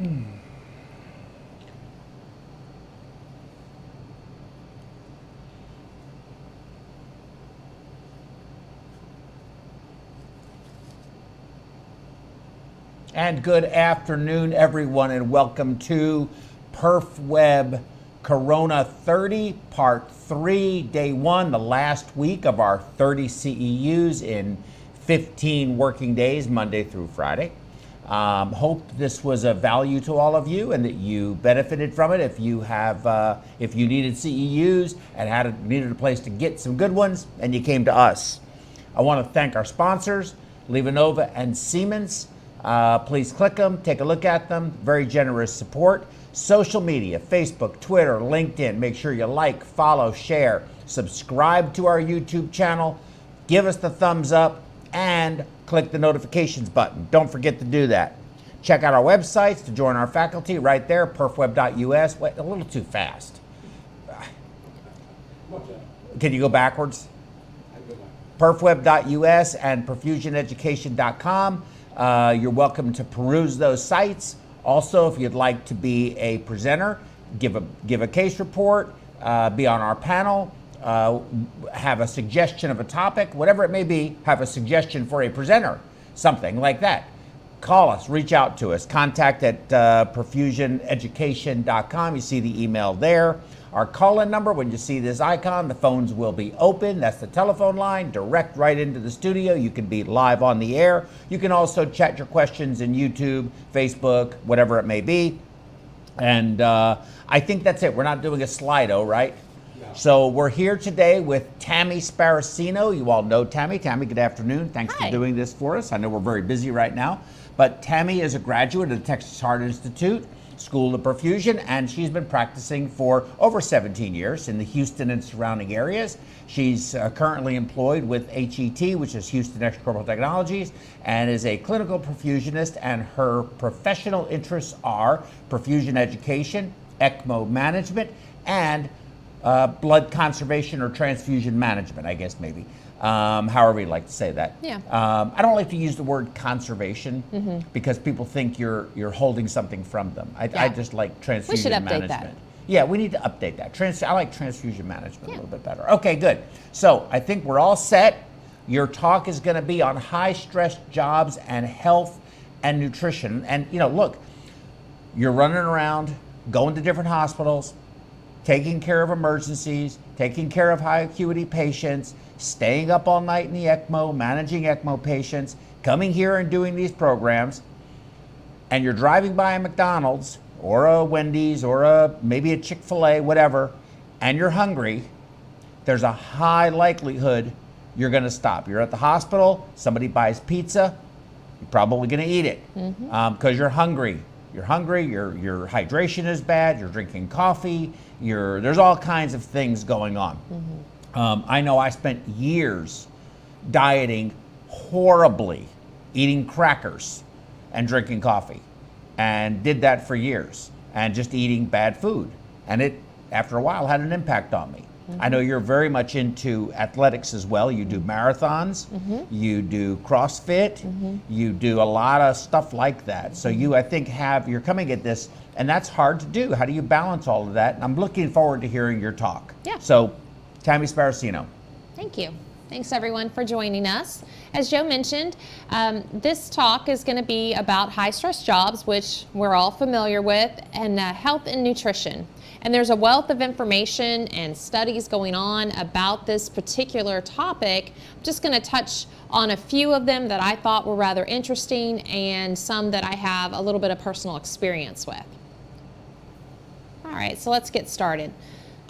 And good afternoon, everyone, and welcome to PerfWeb Corona 30, Part 3, Day 1, the last week of our 30 CEUs in 15 working days, Monday through Friday. Hope this was of value to all of you and that you benefited from it. If you needed CEUs and needed a place to get some good ones, and you came to us. I want to thank our sponsors, LivaNova and Siemens. Please click them, take a look at them. Very generous support. Social media, Facebook, Twitter, LinkedIn. Make sure you like, follow, share, subscribe to our YouTube channel, give us the thumbs up, and click the notifications button. Don't forget to do that. Check out our websites to join our faculty right there, perfweb.us. Wait, a little too fast. Can you go backwards? perfweb.us and perfusioneducation.com. You're welcome to peruse those sites. Also, if you'd like to be a presenter, give a case report, be on our panel, have a suggestion of a topic, whatever it may be, have a suggestion for a presenter, something like that. Call us, reach out to us, contact at perfusioneducation.com. You see the email there. Our call-in number, when you see this icon, the phones will be open. That's the telephone line, direct right into the studio. You can be live on the air. You can also chat your questions in YouTube, Facebook, whatever it may be. And I think that's it. We're not doing a Slido, right? Yeah. So we're here today with Tammy Sparacino. You all know Tammy. Tammy, good afternoon. Thanks for doing this for us. I know we're very busy right now. But Tammy is a graduate of the Texas Heart Institute School of Perfusion, and she's been practicing for over 17 years in the Houston and surrounding areas. She's currently employed with HET, which is Houston Extracorporeal Technologies, and is a clinical perfusionist, and her professional interests are perfusion education, ECMO management, and blood conservation or transfusion management, I guess maybe. However you like to say that. Yeah. I don't like to use the word conservation because people think you're holding something from them. I just like transfusion management. We should update that. Yeah, we need to update that. I like transfusion management a little bit better. Okay, good. So I think we're all set. Your talk is going to be on high stress jobs and health and nutrition. And look, you're running around, going to different hospitals, taking care of emergencies, taking care of high acuity patients, staying up all night in the ECMO, managing ECMO patients, coming here and doing these programs, and you're driving by a McDonald's or a Wendy's or maybe a Chick-fil-A, whatever, and you're hungry, there's a high likelihood you're going to stop. You're at the hospital, somebody buys pizza, you're probably going to eat it because you're hungry. You're hungry, your hydration is bad, you're drinking coffee, there's all kinds of things going on. I know I spent years dieting horribly, eating crackers and drinking coffee, and did that for years, and just eating bad food. And it, after a while, had an impact on me. I know you're very much into athletics as well. You do marathons, you do CrossFit, you do a lot of stuff like that. So you, I think, you're coming at this, and that's hard to do. How do you balance all of that? And I'm looking forward to hearing your talk. Yeah. So, Tammy Sparacino. Thank you. Thanks everyone for joining us. As Joe mentioned, this talk is going to be about high stress jobs, which we're all familiar with, and health and nutrition. And there's a wealth of information and studies going on about this particular topic. I'm just going to touch on a few of them that I thought were rather interesting and some that I have a little bit of personal experience with. All right, so let's get started.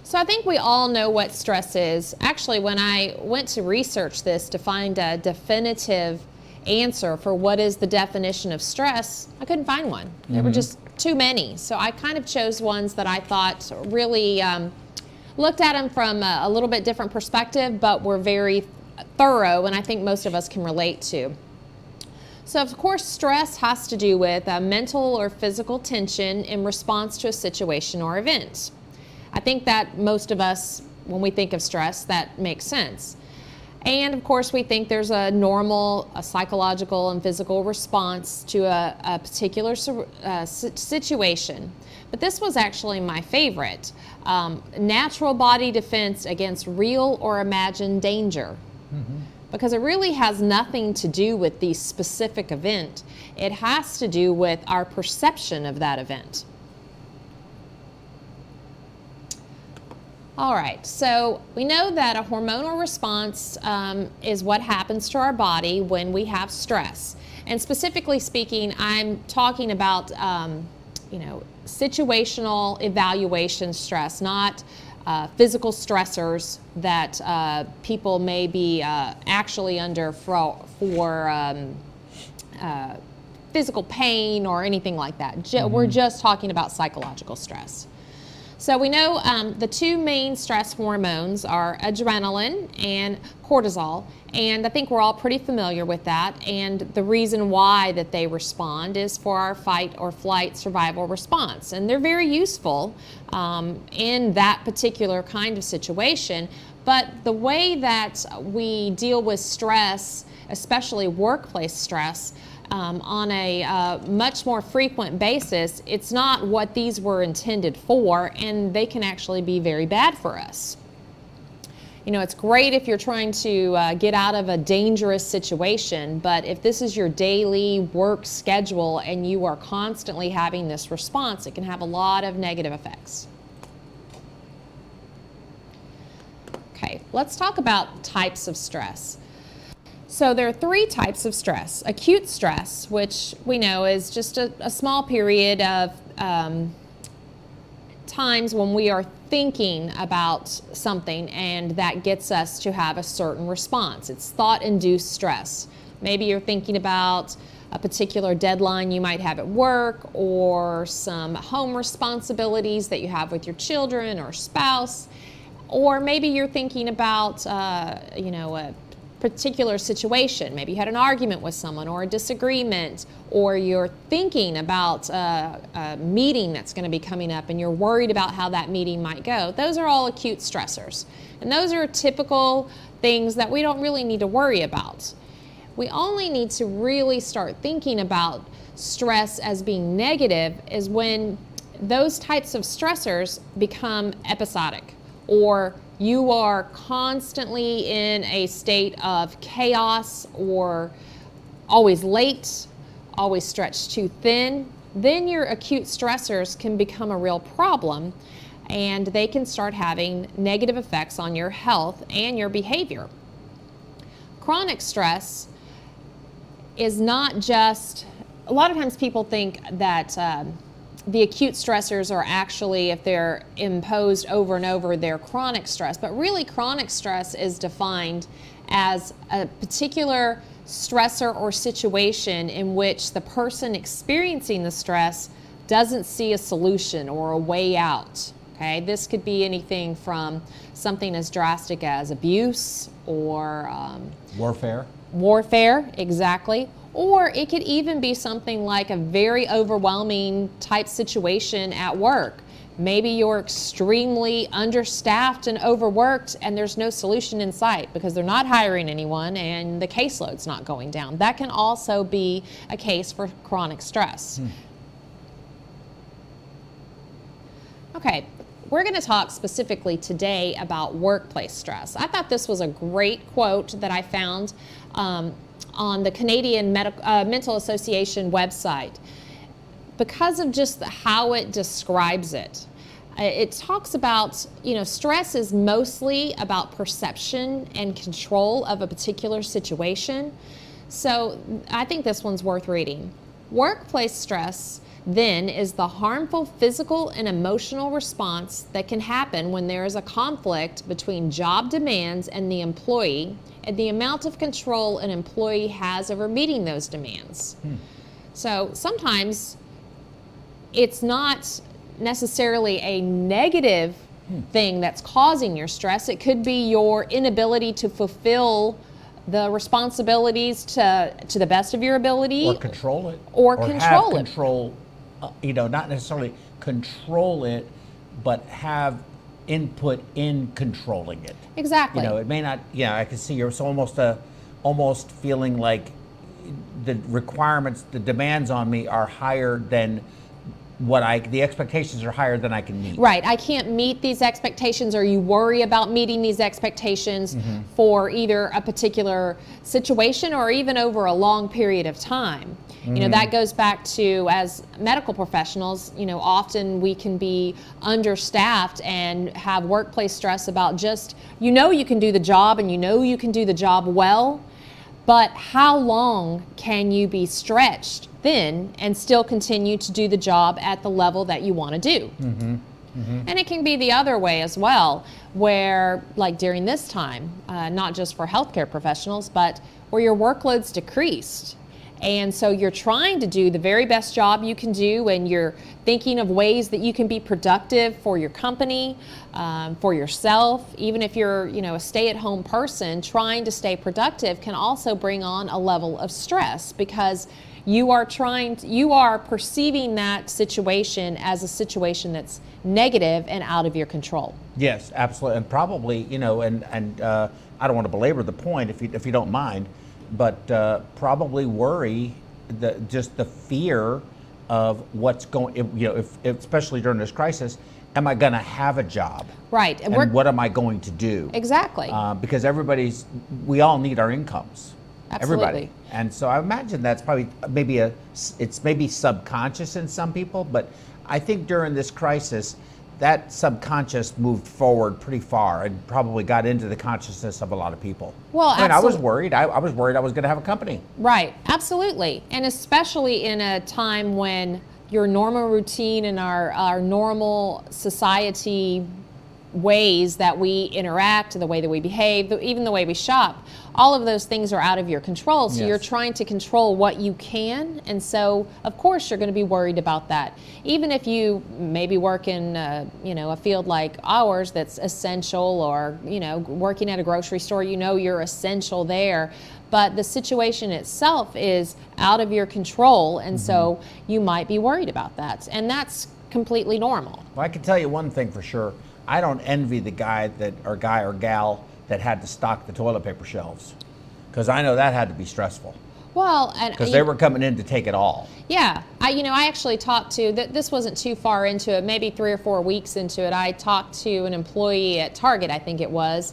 So I think we all know what stress is. Actually, when I went to research this to find a definitive answer for what is the definition of stress, I couldn't find one. There were just too many. So I kind of chose ones that I thought really looked at them from a little bit different perspective, but were very thorough, and I think most of us can relate to. So of course, stress has to do with mental or physical tension in response to a situation or event. I think that most of us, when we think of stress, that makes sense. And of course, we think there's a normal, a psychological and physical response to a particular situation. But this was actually my favorite. Natural body defense against real or imagined danger. Because it really has nothing to do with the specific event. It has to do with our perception of that event. All right, so we know that a hormonal response is what happens to our body when we have stress. And specifically speaking, I'm talking about situational evaluation stress, not physical stressors that people may be actually under for physical pain or anything like that. We're just talking about psychological stress. So we know the two main stress hormones are adrenaline and cortisol, and I think we're all pretty familiar with that. And the reason why that they respond is for our fight or flight survival response. And they're very useful in that particular kind of situation. But the way that we deal with stress, especially workplace stress, on a much more frequent basis, it's not what these were intended for, and they can actually be very bad for us. You know, it's great if you're trying to get out of a dangerous situation, but if this is your daily work schedule and you are constantly having this response, it can have a lot of negative effects. Okay, let's talk about types of stress. So there are three types of stress. Acute stress, which we know is just a small period of times when we are thinking about something and that gets us to have a certain response. It's thought-induced stress. Maybe you're thinking about a particular deadline you might have at work or some home responsibilities that you have with your children or spouse. Or maybe you're thinking about, a particular situation. Maybe you had an argument with someone or a disagreement, or you're thinking about a meeting that's going to be coming up and you're worried about how that meeting might go. Those are all acute stressors. And those are typical things that we don't really need to worry about. We only need to really start thinking about stress as being negative is when those types of stressors become episodic, or you are constantly in a state of chaos or always late, always stretched too thin. Then your acute stressors can become a real problem, and they can start having negative effects on your health and your behavior. Chronic stress is not just, a lot of times people think that the acute stressors are actually, if they're imposed over and over, they're chronic stress. But really, chronic stress is defined as a particular stressor or situation in which the person experiencing the stress doesn't see a solution or a way out. Okay, this could be anything from something as drastic as abuse or warfare, exactly. Or it could even be something like a very overwhelming type situation at work. Maybe you're extremely understaffed and overworked and there's no solution in sight because they're not hiring anyone and the caseload's not going down. That can also be a case for chronic stress. Okay, we're going to talk specifically today about workplace stress. I thought this was a great quote that I found on the Canadian Mental Association website because of just how it describes it. It talks about, stress is mostly about perception and control of a particular situation. So I think this one's worth reading. Workplace stress then is the harmful physical and emotional response that can happen when there is a conflict between job demands and the employee and the amount of control an employee has over meeting those demands. So sometimes it's not necessarily a negative thing that's causing your stress. It could be your inability to fulfill the responsibilities to the best of your ability. Or control it. Or control it. Not necessarily control it, but have input in controlling it. Exactly. It may not. Yeah, I can see you're almost feeling like the requirements, the demands on me are higher than the expectations are higher than I can meet. Right. I can't meet these expectations, or you worry about meeting these expectations for either a particular situation or even over a long period of time. That goes back to, as medical professionals, often we can be understaffed and have workplace stress about just, you can do the job and you can do the job well, but how long can you be stretched thin and still continue to do the job at the level that you want to do? And it can be the other way as well, where like during this time, not just for healthcare professionals, but where your workload's decreased. And so you're trying to do the very best job you can do, and you're thinking of ways that you can be productive for your company, for yourself. Even if you're, a stay-at-home person, trying to stay productive can also bring on a level of stress, because you are perceiving that situation as a situation that's negative and out of your control. Yes, absolutely. And probably, I don't want to belabor the point if you don't mind, but probably worry, just the fear of what's going, if especially during this crisis, am I going to have a job? Right. And what am I going to do? Exactly. Because we all need our incomes. Absolutely. Everybody. And so I imagine that's probably it's maybe subconscious in some people, but I think during this crisis, that subconscious moved forward pretty far and probably got into the consciousness of a lot of people. Well, I was worried. I was worried I was going to have a company. Right, absolutely. And especially in a time when your normal routine and our normal society ways that we interact, the way that we behave, even the way we shop, all of those things are out of your control. So you're trying to control what you can. And so, of course, you're going to be worried about that. Even if you maybe work in, a field like ours that's essential, or, working at a grocery store, you're essential there. But the situation itself is out of your control. And so you might be worried about that. And that's completely normal. Well, I can tell you one thing for sure. I don't envy the guy or gal that had to stock the toilet paper shelves, because I know that had to be stressful. Well, and because they were coming in to take it all. Yeah, I actually talked to, this wasn't too far into it, maybe 3 or 4 weeks into it. I talked to an employee at Target, I think it was,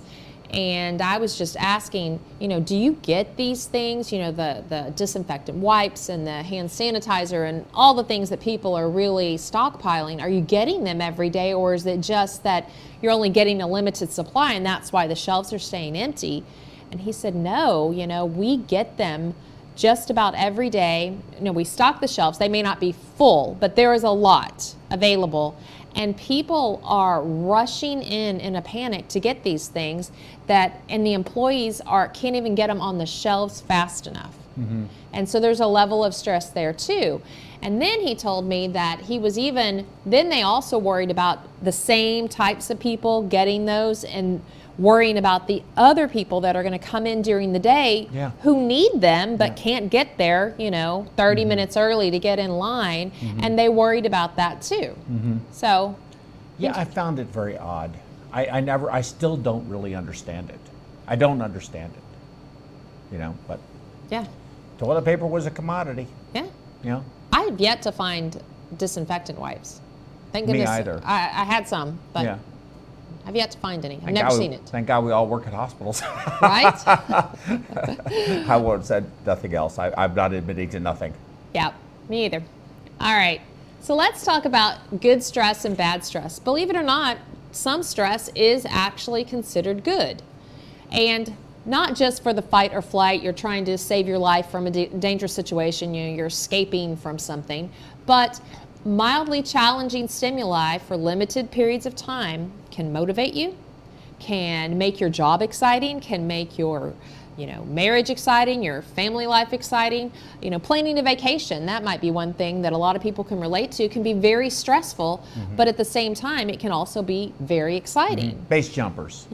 and I was just asking, do you get these things, the disinfectant wipes and the hand sanitizer and all the things that people are really stockpiling? Are you getting them every day, or is it just that you're only getting a limited supply and that's why the shelves are staying empty? And he said, no, we get them just about every day. We stock the shelves. They may not be full, but there is a lot available. And people are rushing in a panic to get these things, and the employees can't even get them on the shelves fast enough. And so there's a level of stress there too. And then he told me that then they also worried about the same types of people getting those, and worrying about the other people that are going to come in during the day who need them but can't get there, 30 minutes early to get in line. And they worried about that too. So. Yeah, I found it very odd. I still don't really understand it. I don't understand it, but. Yeah. Toilet paper was a commodity. Yeah. I've yet to find disinfectant wipes. Thank goodness. Me either. I had some, but I've yet to find any. I've never seen it. Thank God we all work at hospitals. Right? I would have said nothing else. I'm not admitting to nothing. Yeah, me either. All right. So let's talk about good stress and bad stress. Believe it or not, some stress is actually considered good. And not just for the fight or flight, you're trying to save your life from a dangerous situation, you're escaping from something, but mildly challenging stimuli for limited periods of time can motivate you, can make your job exciting, can make your marriage exciting, your family life exciting. Planning a vacation, that might be one thing that a lot of people can relate to, can be very stressful, but at the same time, it can also be very exciting. Base jumpers.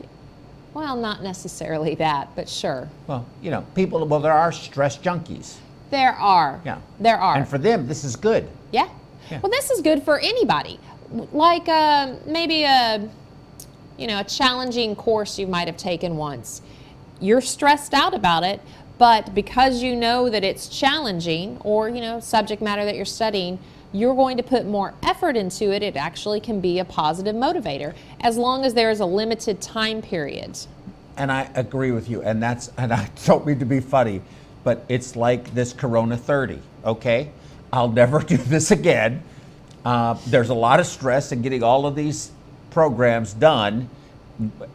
Well, not necessarily that, but sure. Well, there are stress junkies. There are. Yeah. There are. And for them, this is good. Yeah. Well, this is good for anybody. Like maybe a a challenging course you might have taken once. You're stressed out about it, but because you know that it's challenging or, subject matter that you're studying, you're going to put more effort into it. It actually can be a positive motivator as long as there is a limited time period. And I agree with you. And I don't mean to be funny, but it's like this Corona 30, okay? I'll never do this again. There's a lot of stress in getting all of these programs done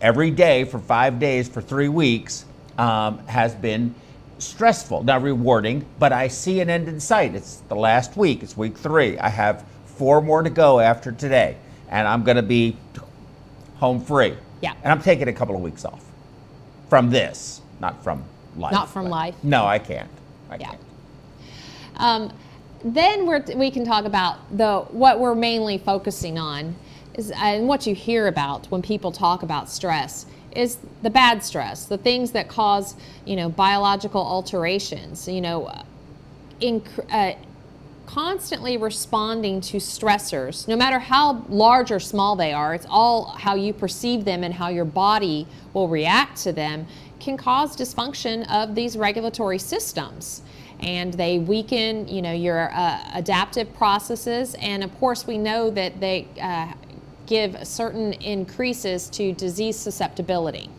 every day for 5 days for 3 weeks has been stressful, not rewarding, but I see an end in sight. It's the last week. It's week 3. I have 4 more to go after today, and I'm going to be home free. Yeah. And I'm taking a couple of weeks off from this, not from life. Not from life. No, I can't. I can't. Then we can talk about what we're mainly focusing on is, and what you hear about when people talk about stress is the bad stress, the things that cause, biological alterations, constantly responding to stressors, no matter how large or small they are. It's all how you perceive them and how your body will react to them can cause dysfunction of these regulatory systems. And they weaken, your adaptive processes. And of course, we know that they give certain increases to disease susceptibility.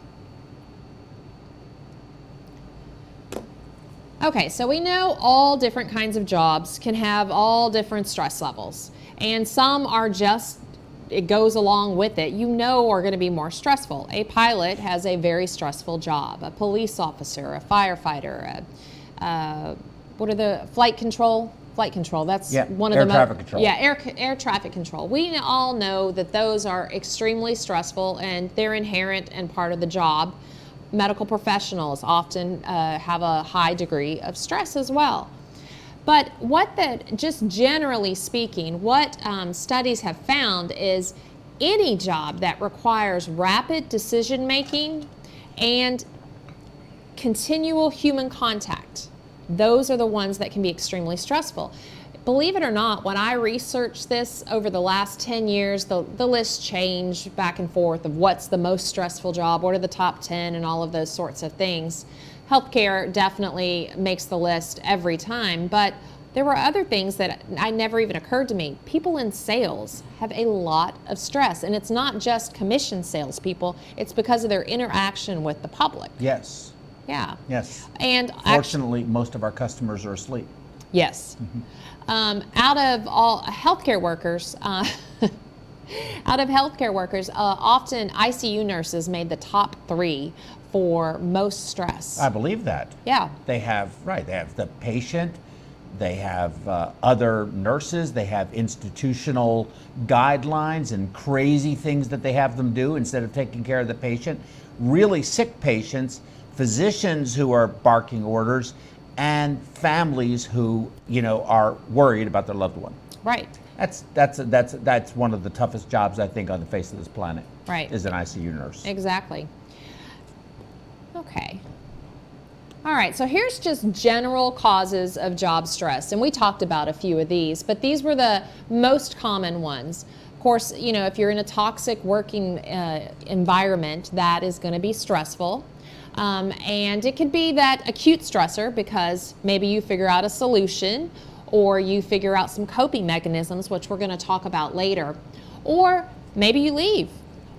Okay, so we know all different kinds of jobs can have all different stress levels. And some are just, it goes along with it, are going to be more stressful. A pilot has a very stressful job. A police officer, a firefighter, what are the flight control? Flight control, that's one of the traffic control. Yeah, air traffic control. We all know that those are extremely stressful and they're inherent and part of the job. Medical professionals often have a high degree of stress as well. But just generally speaking, what studies have found is any job that requires rapid decision making and continual human contact, those are the ones that can be extremely stressful. Believe it or not, when I researched this over the last 10 years, the list changed back and forth of what's the most stressful job, what are the top 10 and all of those sorts of things. Healthcare definitely makes the list every time, but there were other things that I never even occurred to me. People in sales have a lot of stress, and it's not just commission salespeople, it's because of their interaction with the public. Yes. Yeah. Yes. And fortunately, most of our customers are asleep. Yes. Mm-hmm. Out of all healthcare workers, often ICU nurses made the top 3 for most stress. I believe that. Yeah. They have the patient, they have other nurses, they have institutional guidelines and crazy things that they have them do instead of taking care of the patient. Really sick patients, physicians who are barking orders, and families who are worried about their loved one. Right. That's one of the toughest jobs I think on the face of this planet. Right. Is an ICU nurse. Exactly. Okay. All right, so here's just general causes of job stress, and we talked about a few of these, but these were the most common ones. Of course, if you're in a toxic working environment, that is going to be stressful. And it could be that acute stressor because maybe you figure out a solution or you figure out some coping mechanisms, which we're going to talk about later. Or maybe you leave.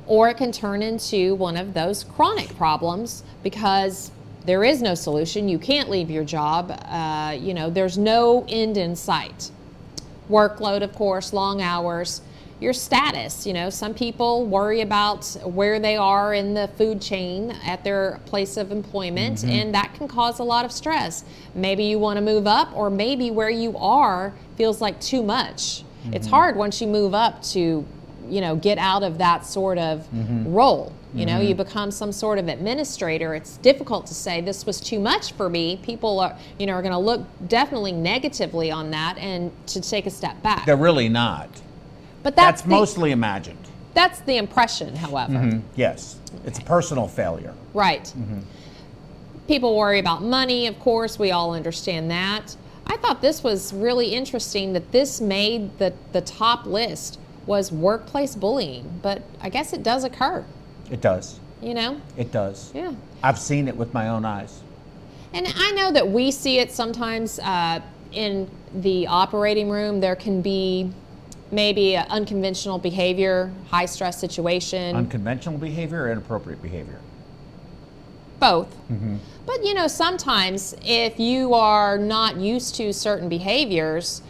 Or it can turn into one of those chronic problems because there is no solution. You can't leave your job. There's no end in sight. Workload, of course, long hours. Your status, some people worry about where they are in the food chain at their place of employment, mm-hmm. and that can cause a lot of stress. Maybe you want to move up, or maybe where you are feels like too much. Mm-hmm. It's hard once you move up to, get out of that sort of mm-hmm. role. Mm-hmm. You become some sort of administrator. It's difficult to say this was too much for me. People are going to look definitely negatively on that and to take a step back. They're really not. But that's mostly imagined. That's the impression, however. Mm-hmm. Yes. Okay. It's a personal failure. Right. Mm-hmm. People worry about money, of course. We all understand that. I thought this was really interesting that this made the top list was workplace bullying, but I guess it does occur. It does. You know? It does. Yeah. I've seen it with my own eyes. And I know that we see it sometimes in the operating room. There can be maybe an unconventional behavior, high stress situation. Unconventional behavior or inappropriate behavior? Both. But you know, sometimes if you are not used to certain behaviors,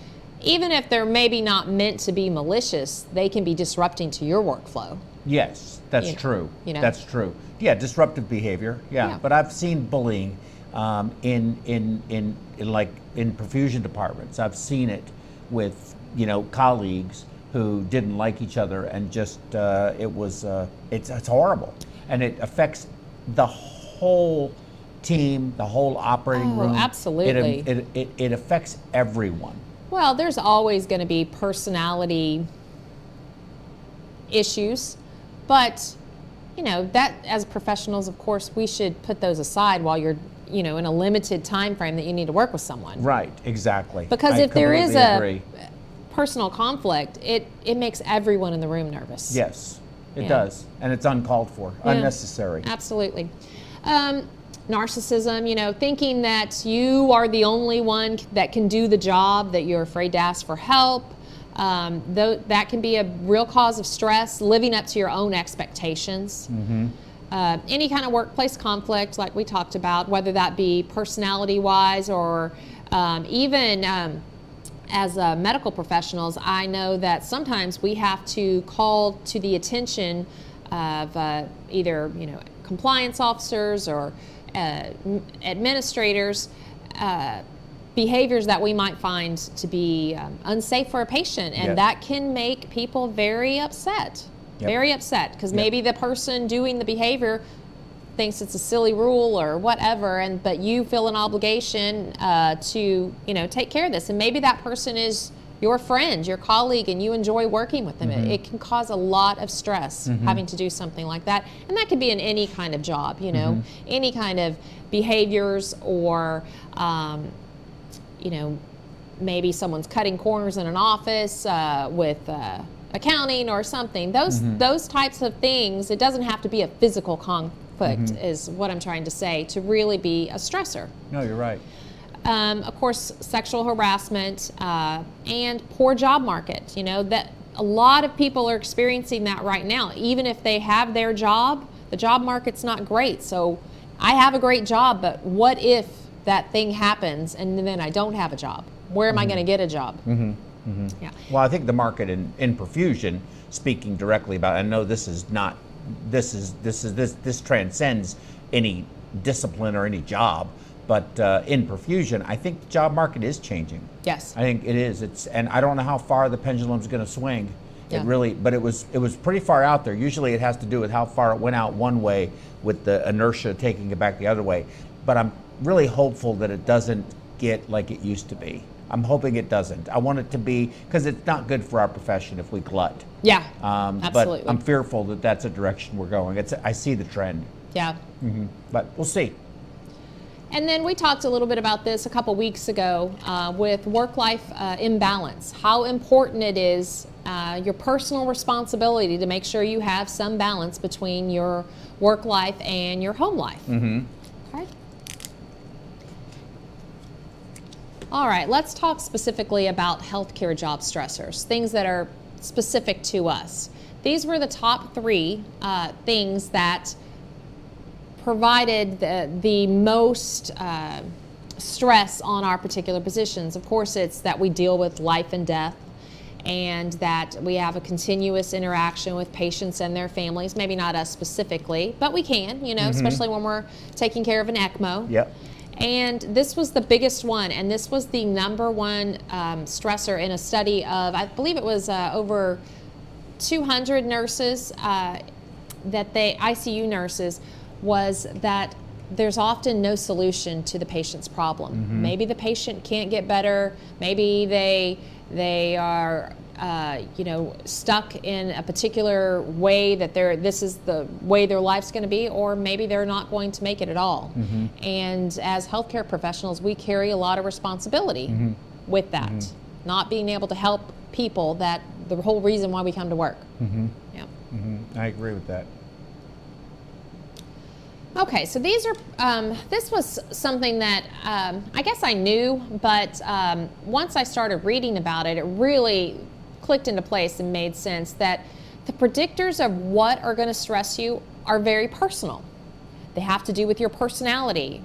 even if they're maybe not meant to be malicious, they can be disrupting to your workflow. Yes, that's true. You know? That's true. Yeah, disruptive behavior. Yeah. But I've seen bullying in perfusion departments. I've seen it with, you know, colleagues who didn't like each other, and just it's horrible, and it affects the whole team, the whole operating room. Absolutely. It affects everyone. Well, there's always going to be personality issues, but you know, that as professionals, of course, we should put those aside while you're, you know, in a limited time frame that you need to work with someone. Right, exactly. Because if there is a personal conflict, it makes everyone in the room nervous. Yes, it does. And it's uncalled for, unnecessary. Absolutely. Narcissism, you know, thinking that you are the only one that can do the job, that you're afraid to ask for help. That can be a real cause of stress, living up to your own expectations. Any kind of workplace conflict, like we talked about, whether that be personality-wise or even as medical professionals, I know that sometimes we have to call to the attention of either, you know, compliance officers or administrators, behaviors that we might find to be unsafe for a patient, and that can make people very upset. Very upset, because maybe the person doing the behavior thinks it's a silly rule or whatever, but you feel an obligation to, you know, take care of this, and maybe that person is your friend, your colleague, and you enjoy working with them. It can cause a lot of stress having to do something like that, and that could be in any kind of job, you know, any kind of behaviors, or you know, maybe someone's cutting corners in an office with accounting or something. Those types of things. It doesn't have to be a physical conflict, is what I'm trying to say, to really be a stressor. No, you're right. Of course, sexual harassment and poor job market. You know, that a lot of people are experiencing that right now. Even if they have their job, the job market's not great. So I have a great job, but what if that thing happens and then I don't have a job? Where am I going to get a job? Yeah. Well, I think the market in perfusion, speaking directly about, I know this transcends any discipline or any job. But in perfusion, I think the job market is changing. Yes. I think it is. And I don't know how far the pendulum's going to swing. It really, but it was pretty far out there. Usually it has to do with how far it went out one way, with the inertia taking it back the other way. But I'm really hopeful that it doesn't get like it used to be. I'm hoping it doesn't. I want it to be, because it's not good for our profession if we glut. Yeah, absolutely. But I'm fearful that that's a direction we're going. I see the trend. Yeah. But we'll see. And then we talked a little bit about this a couple weeks ago with work-life imbalance, how important it is, your personal responsibility to make sure you have some balance between your work life and your home life. Okay. All right, let's talk specifically about healthcare job stressors, things that are specific to us. These were the top 3 things that provided the most stress on our particular positions. Of course, it's that we deal with life and death, and that we have a continuous interaction with patients and their families. Maybe not us specifically, but we can, you know, especially when we're taking care of an ECMO. Yep. And this was the biggest one, and this was the #1 stressor in a study of, I believe it was over 200 nurses, ICU nurses, was that there's often no solution to the patient's problem. Maybe the patient can't get better. Maybe they are you know, stuck in a particular way that this is the way their life's going to be, or maybe they're not going to make it at all. And as healthcare professionals, we carry a lot of responsibility with that, not being able to help people, that the whole reason why we come to work. Yeah. I agree with that. Okay, so these are, this was something that I guess I knew, but once I started reading about it, it really clicked into place and made sense that the predictors of what are going to stress you are very personal. They have to do with your personality.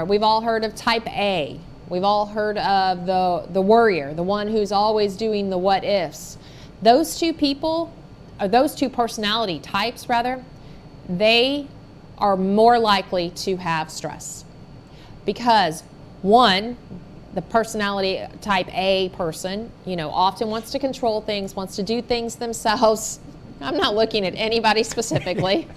We've all heard of type A. We've all heard of the worrier, the one who's always doing the what ifs. Those two people, or those two personality types rather, they are more likely to have stress. Because one, the personality type A person, often wants to control things, wants to do things themselves. I'm not looking at anybody specifically.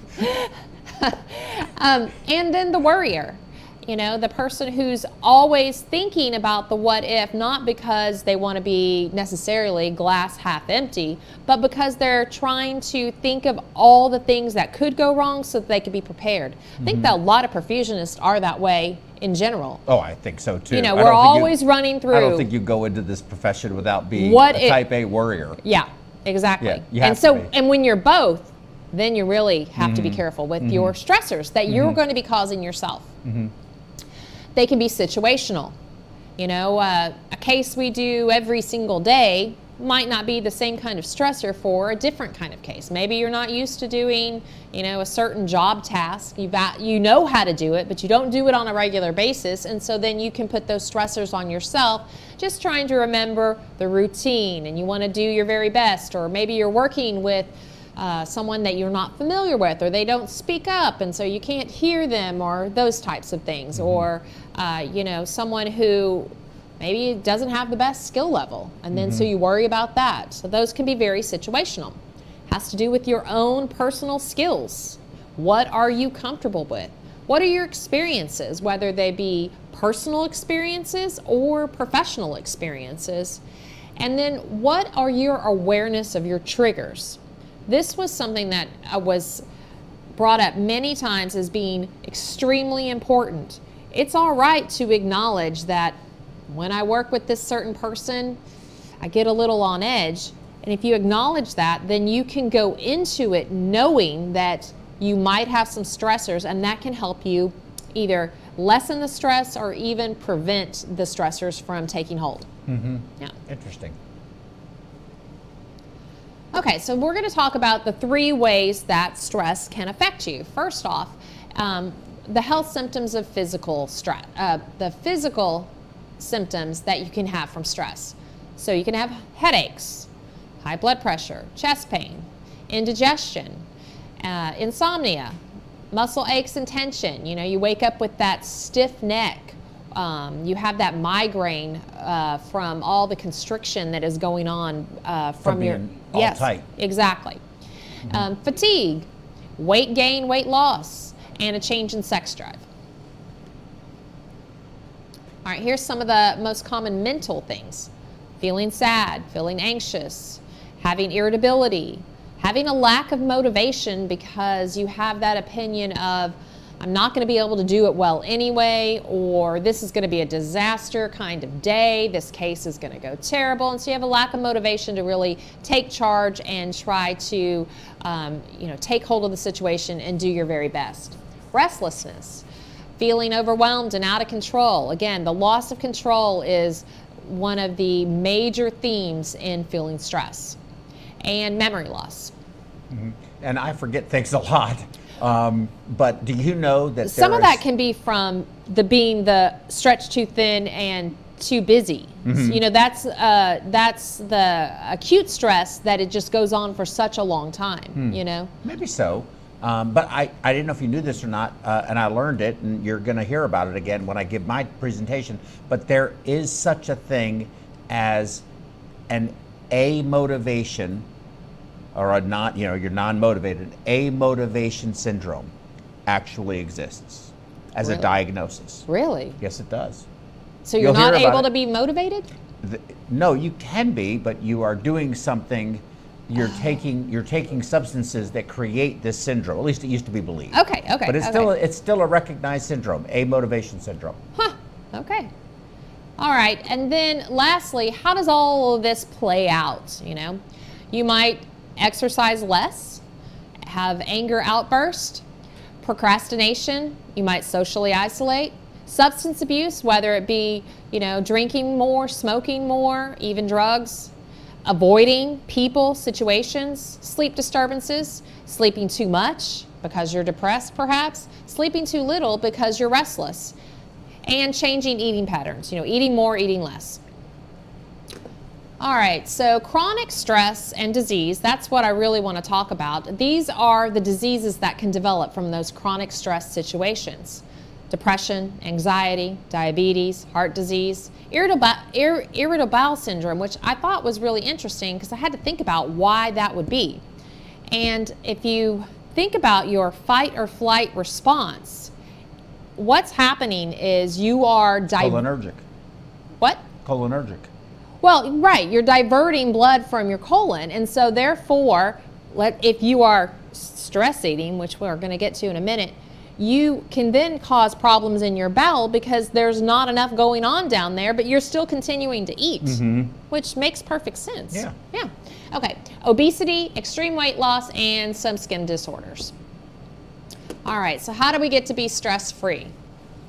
And then the worrier, the person who's always thinking about the what if, not because they want to be necessarily glass half empty, but because they're trying to think of all the things that could go wrong so that they could be prepared. I think that a lot of perfusionists are that way in general. Oh, I think so too. We're always running through. I don't think you go into this profession without being a type A worrier. Yeah, exactly. Yeah, you have to be. And when you're both, then you really have to be careful with your stressors that you're going to be causing yourself. They can be situational. A case we do every single day might not be the same kind of stressor for a different kind of case. Maybe you're not used to doing, a certain job task. You know how to do it, but you don't do it on a regular basis. And so then you can put those stressors on yourself, just trying to remember the routine, and you want to do your very best. Or maybe you're working with someone that you're not familiar with, or they don't speak up, and so you can't hear them, or those types of things. Or someone who maybe doesn't have the best skill level, and then so you worry about that. So those can be very situational. Has to do with your own personal skills. What are you comfortable with? What are your experiences, whether they be personal experiences or professional experiences? And then what are your awareness of your triggers? This was something that was brought up many times as being extremely important. It's all right to acknowledge that when I work with this certain person, I get a little on edge. And if you acknowledge that, then you can go into it knowing that you might have some stressors, and that can help you either lessen the stress or even prevent the stressors from taking hold. Yeah. Interesting. Okay, so we're going to talk about the 3 ways that stress can affect you. First off, the health symptoms of physical stress, the physical symptoms that you can have from stress. So you can have headaches, high blood pressure, chest pain, indigestion, insomnia, muscle aches and tension. You wake up with that stiff neck. You have that migraine from all the constriction that is going on from your all tight. Exactly. Fatigue, weight gain, weight loss, and a change in sex drive. All right, here's some of the most common mental things: feeling sad, feeling anxious, having irritability, having a lack of motivation because you have that opinion of, I'm not going to be able to do it well anyway, or this is going to be a disaster kind of day, this case is going to go terrible, and so you have a lack of motivation to really take charge and try to take hold of the situation and do your very best. Restlessness, feeling overwhelmed and out of control. Again, the loss of control is one of the major themes in feeling stress. And memory loss. And I forget things a lot. But do you know that some of that can be from being the stretched too thin and too busy? So, that's the acute stress that it just goes on for such a long time. Maybe so. But I didn't know if you knew this or not, and I learned it, and you're going to hear about it again when I give my presentation. But there is such a thing as an amotivation, or a not, you're non-motivated. Amotivation syndrome actually exists as a diagnosis. Really? Yes, it does. So you're not able to be motivated? No, you can be, but you are doing something. You're taking substances that create this syndrome. At least it used to be believed. Okay. But it's still a recognized syndrome, amotivation syndrome. Huh. Okay. All right. And then lastly, how does all of this play out? You might exercise less, have anger outburst, Procrastination, you might socially isolate. Substance abuse, whether it be, drinking more, smoking more, even drugs. Avoiding people, situations. Sleep disturbances, sleeping too much because you're depressed perhaps. Sleeping too little because you're restless. And changing eating patterns, eating more, eating less. All right, so chronic stress and disease, that's what I really want to talk about. These are the diseases that can develop from those chronic stress situations. Depression, anxiety, diabetes, heart disease, irritable bowel syndrome, which I thought was really interesting because I had to think about why that would be. And if you think about your fight or flight response, what's happening is you are... Cholinergic. What? Cholinergic. Well, right, you're diverting blood from your colon, and so therefore, if you are stress eating, which we're going to get to in a minute, you can then cause problems in your bowel because there's not enough going on down there, but you're still continuing to eat, which makes perfect sense. Yeah. Yeah. Okay, obesity, extreme weight loss, and some skin disorders. All right, so how do we get to be stress-free?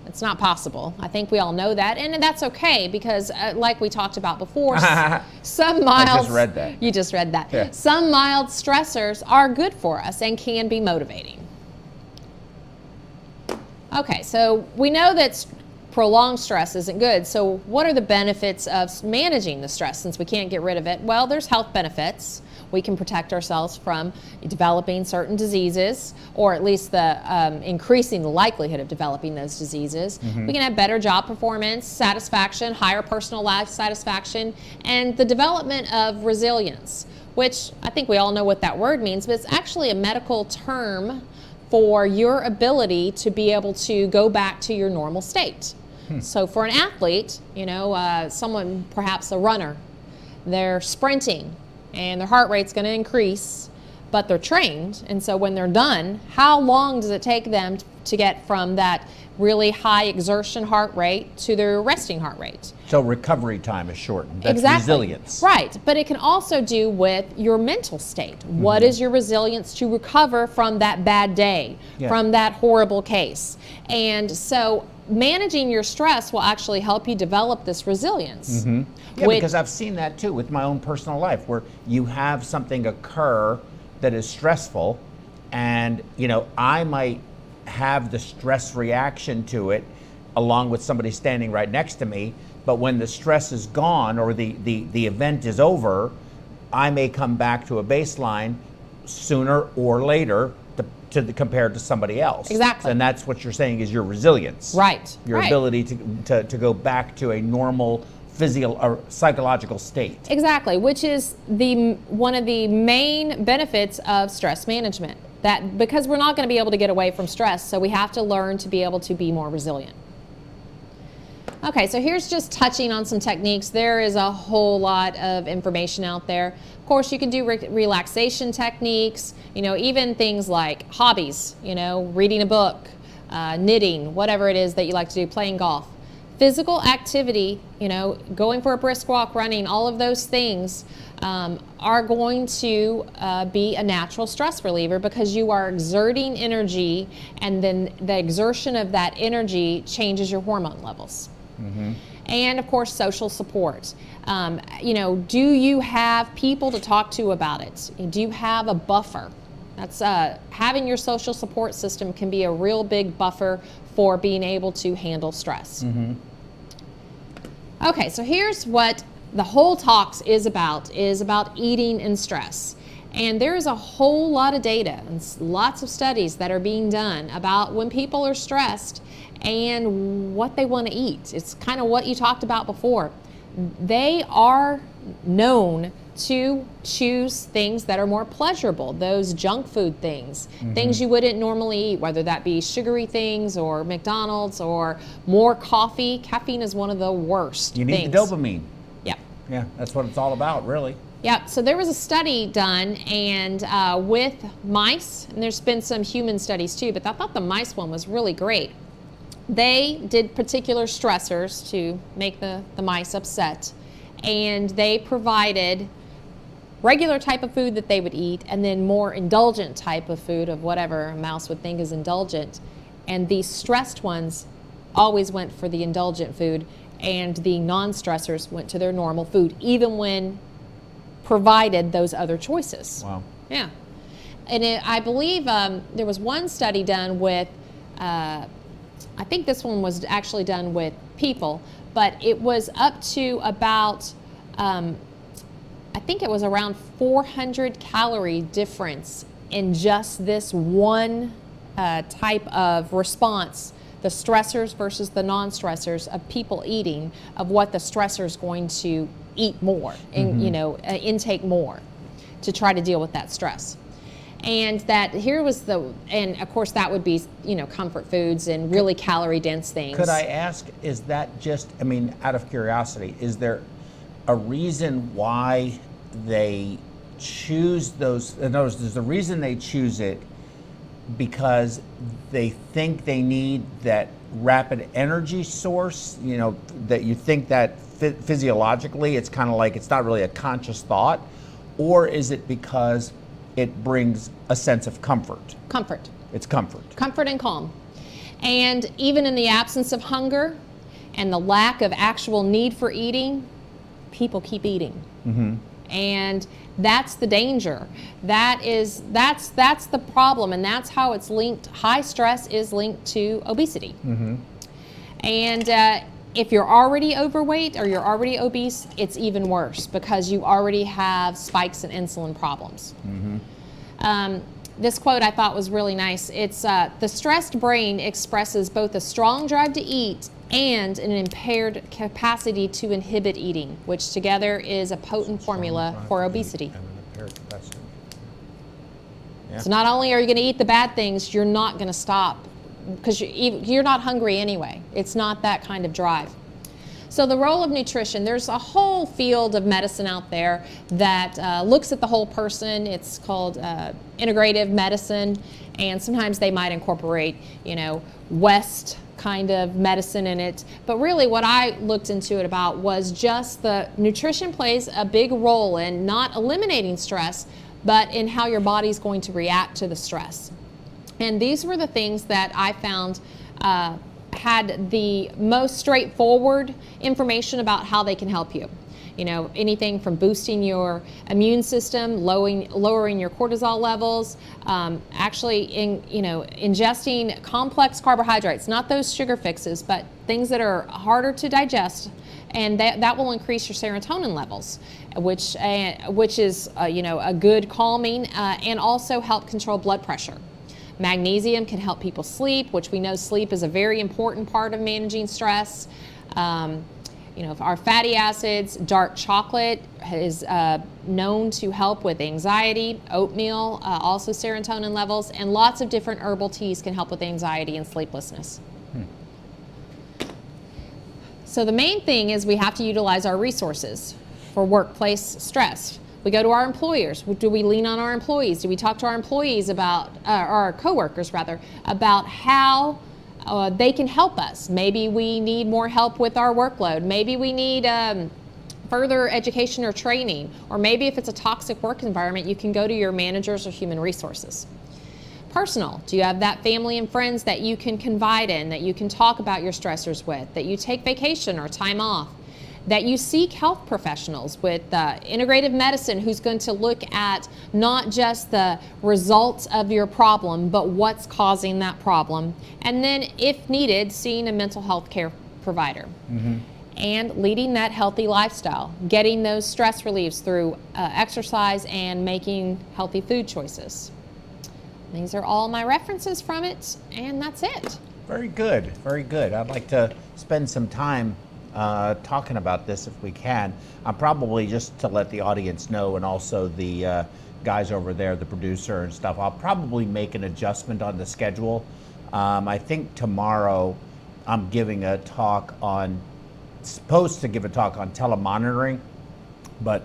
It's not possible. I think we all know that, and that's okay because, like we talked about before, some mild... I just read that. You just read that. Yeah. Some mild stressors are good for us and can be motivating. Okay, so we know that prolonged stress isn't good. So what are the benefits of managing the stress since we can't get rid of it? Well, there's health benefits. We can protect ourselves from developing certain diseases, or at least increasing the likelihood of developing those diseases. We can have better job performance, satisfaction, higher personal life satisfaction, and the development of resilience, which I think we all know what that word means, but it's actually a medical term for your ability to be able to go back to your normal state. So for an athlete, someone, perhaps a runner, they're sprinting and their heart rate's going to increase, but they're trained, and so when they're done, how long does it take them to get from that really high exertion heart rate to their resting heart rate? So recovery time is shortened. That's exactly. Resilience. Right, but it can also do with your mental state. What is your resilience to recover from that bad day, from that horrible case? And so managing your stress will actually help you develop this resilience. Yeah, because I've seen that too with my own personal life, where you have something occur that is stressful, and I might have the stress reaction to it along with somebody standing right next to me, but when the stress is gone or the event is over, I may come back to a baseline sooner or later compared to somebody else. Exactly. And that's what you're saying is your resilience. Right. Your ability to go back to a normal physical or psychological state. Exactly, which is one of the main benefits of stress management. That because we're not going to be able to get away from stress, so we have to learn to be able to be more resilient. Okay, so here's just touching on some techniques. There is a whole lot of information out there. Of course, you can do relaxation techniques, even things like hobbies, reading a book, knitting, whatever it is that you like to do, playing golf. Physical activity, going for a brisk walk, running, all of those things are going to be a natural stress reliever because you are exerting energy, and then the exertion of that energy changes your hormone levels. And of course, social support. Do you have people to talk to about it? Do you have a buffer? That's having your social support system can be a real big buffer for being able to handle stress. Okay, so here's what the whole talk is about eating and stress. And there's a whole lot of data and lots of studies that are being done about when people are stressed and what they want to eat. It's kind of what you talked about before. They are known to choose things that are more pleasurable, those junk food things, things you wouldn't normally eat, whether that be sugary things or McDonald's or more coffee. Caffeine is one of the worst You need things. the dopamine. Yep. Yeah, that's what it's all about, really. Yep, so there was a study done and with mice, and there's been some human studies too, but I thought the mice one was really great. They did particular stressors to make the mice upset, and they provided regular type of food that they would eat, and then more indulgent type of food of whatever a mouse would think is indulgent. And these stressed ones always went for the indulgent food, and the non-stressors went to their normal food, even when provided those other choices. Wow. Yeah. And I believe there was one study done with, I think this one was actually done with people, but it was up to about, I think it was around 400 calorie difference in just this one type of response, the stressors versus the non-stressors of people eating, of what the stressor is going to eat more, and intake more to try to deal with that stress. And that here was and of course that would be, comfort foods and really calorie dense things. Could I ask, is that just, out of curiosity, is there a reason why they choose those? In other words, is the reason they choose it because they think they need that rapid energy source, that you think that physiologically it's kind of like it's not really a conscious thought, or is it because it brings a sense of comfort? Comfort. It's comfort. Comfort and calm. And even in the absence of hunger and the lack of actual need for eating, people keep eating. Mm-hmm. And that's the danger. That's the problem, and that's how it's linked. High stress is linked to obesity. Mm-hmm. And if you're already overweight or you're already obese, it's even worse because you already have spikes in insulin problems. Mm-hmm. This quote I thought was really nice. It's, the stressed brain expresses both a strong drive to eat and an impaired capacity to inhibit eating, which together is a potent formula for obesity. Yeah. So not only are you going to eat the bad things, you're not going to stop because you're not hungry anyway. It's not that kind of drive. So the role of nutrition, there's a whole field of medicine out there that looks at the whole person. It's called integrative medicine, and sometimes they might incorporate, West kind of medicine in it. But really what I looked into it about was just the nutrition plays a big role in not eliminating stress, but in how your body's going to react to the stress. And these were the things that I found had the most straightforward information about how they can help you. Anything from boosting your immune system, lowering your cortisol levels, ingesting complex carbohydrates, not those sugar fixes, but things that are harder to digest, and that will increase your serotonin levels, which is a good calming, and also help control blood pressure. Magnesium can help people sleep, which we know sleep is a very important part of managing stress. Our fatty acids, dark chocolate is known to help with anxiety. Oatmeal, also serotonin levels, and lots of different herbal teas can help with anxiety and sleeplessness. So the main thing is we have to utilize our resources for workplace stress. We go to our employers. Do we lean on our employees? Do we talk to our employees about, our coworkers rather, about how they can help us? Maybe we need more help with our workload. Maybe we need further education or training. Or maybe if it's a toxic work environment, you can go to your managers or human resources. Personal. Do you have that family and friends that you can confide in, that you can talk about your stressors with, that you take vacation or time off? That you seek health professionals with integrative medicine who's going to look at not just the results of your problem, but what's causing that problem. And then, if needed, seeing a mental health care provider. Mm-hmm. And leading that healthy lifestyle, getting those stress reliefs through exercise and making healthy food choices. These are all my references from it, and that's it. Very good, very good. I'd like to spend some time talking about this if we can. I'm probably, just to let the audience know, and also the guys over there, the producer and stuff, I'll probably make an adjustment on the schedule. I think tomorrow I'm giving a talk supposed to give a talk on telemonitoring, but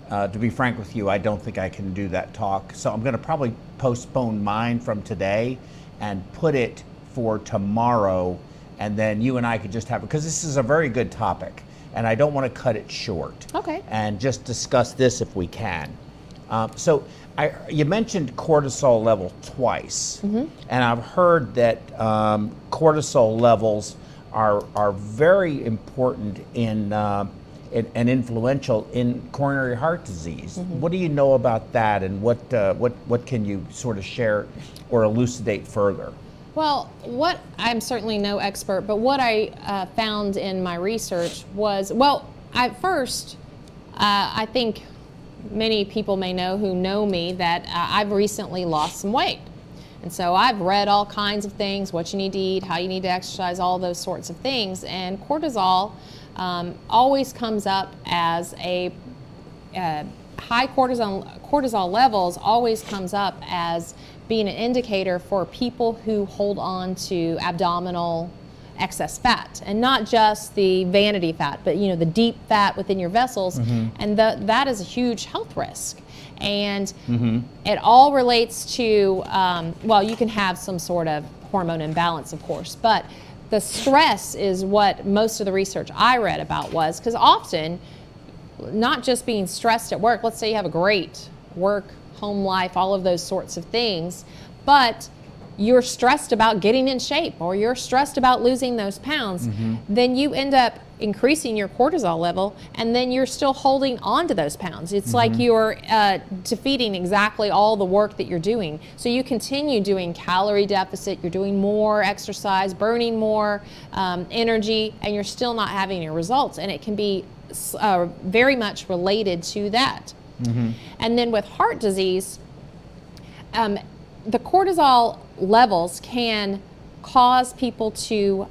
to be frank with you, I don't think I can do that talk. So I'm going to probably postpone mine from today and put it for tomorrow, and then you and I could just have it, because this is a very good topic, and I don't want to cut it short. Okay. And just discuss this if we can. You mentioned cortisol level twice, and I've heard that cortisol levels are very important and influential in coronary heart disease. What do you know about that, and what can you sort of share or elucidate further? Well, I'm certainly no expert, but what I found in my research was, at first, I think many people may know who know me that I've recently lost some weight. And so I've read all kinds of things, what you need to eat, how you need to exercise, all those sorts of things. And cortisol always comes up as high cortisol levels always comes up as being an indicator for people who hold on to abdominal excess fat, and not just the vanity fat, but the deep fat within your vessels, and that is a huge health risk. And it all relates to, you can have some sort of hormone imbalance, of course, but the stress is what most of the research I read about was, because often, not just being stressed at work, let's say you have a great work, home life, all of those sorts of things, but you're stressed about getting in shape, or you're stressed about losing those pounds, then you end up increasing your cortisol level, and then you're still holding on to those pounds. It's like you're defeating exactly all the work that you're doing. So you continue doing calorie deficit, you're doing more exercise, burning more energy, and you're still not having your results. And it can be very much related to that. And then with heart disease, the cortisol levels can cause people to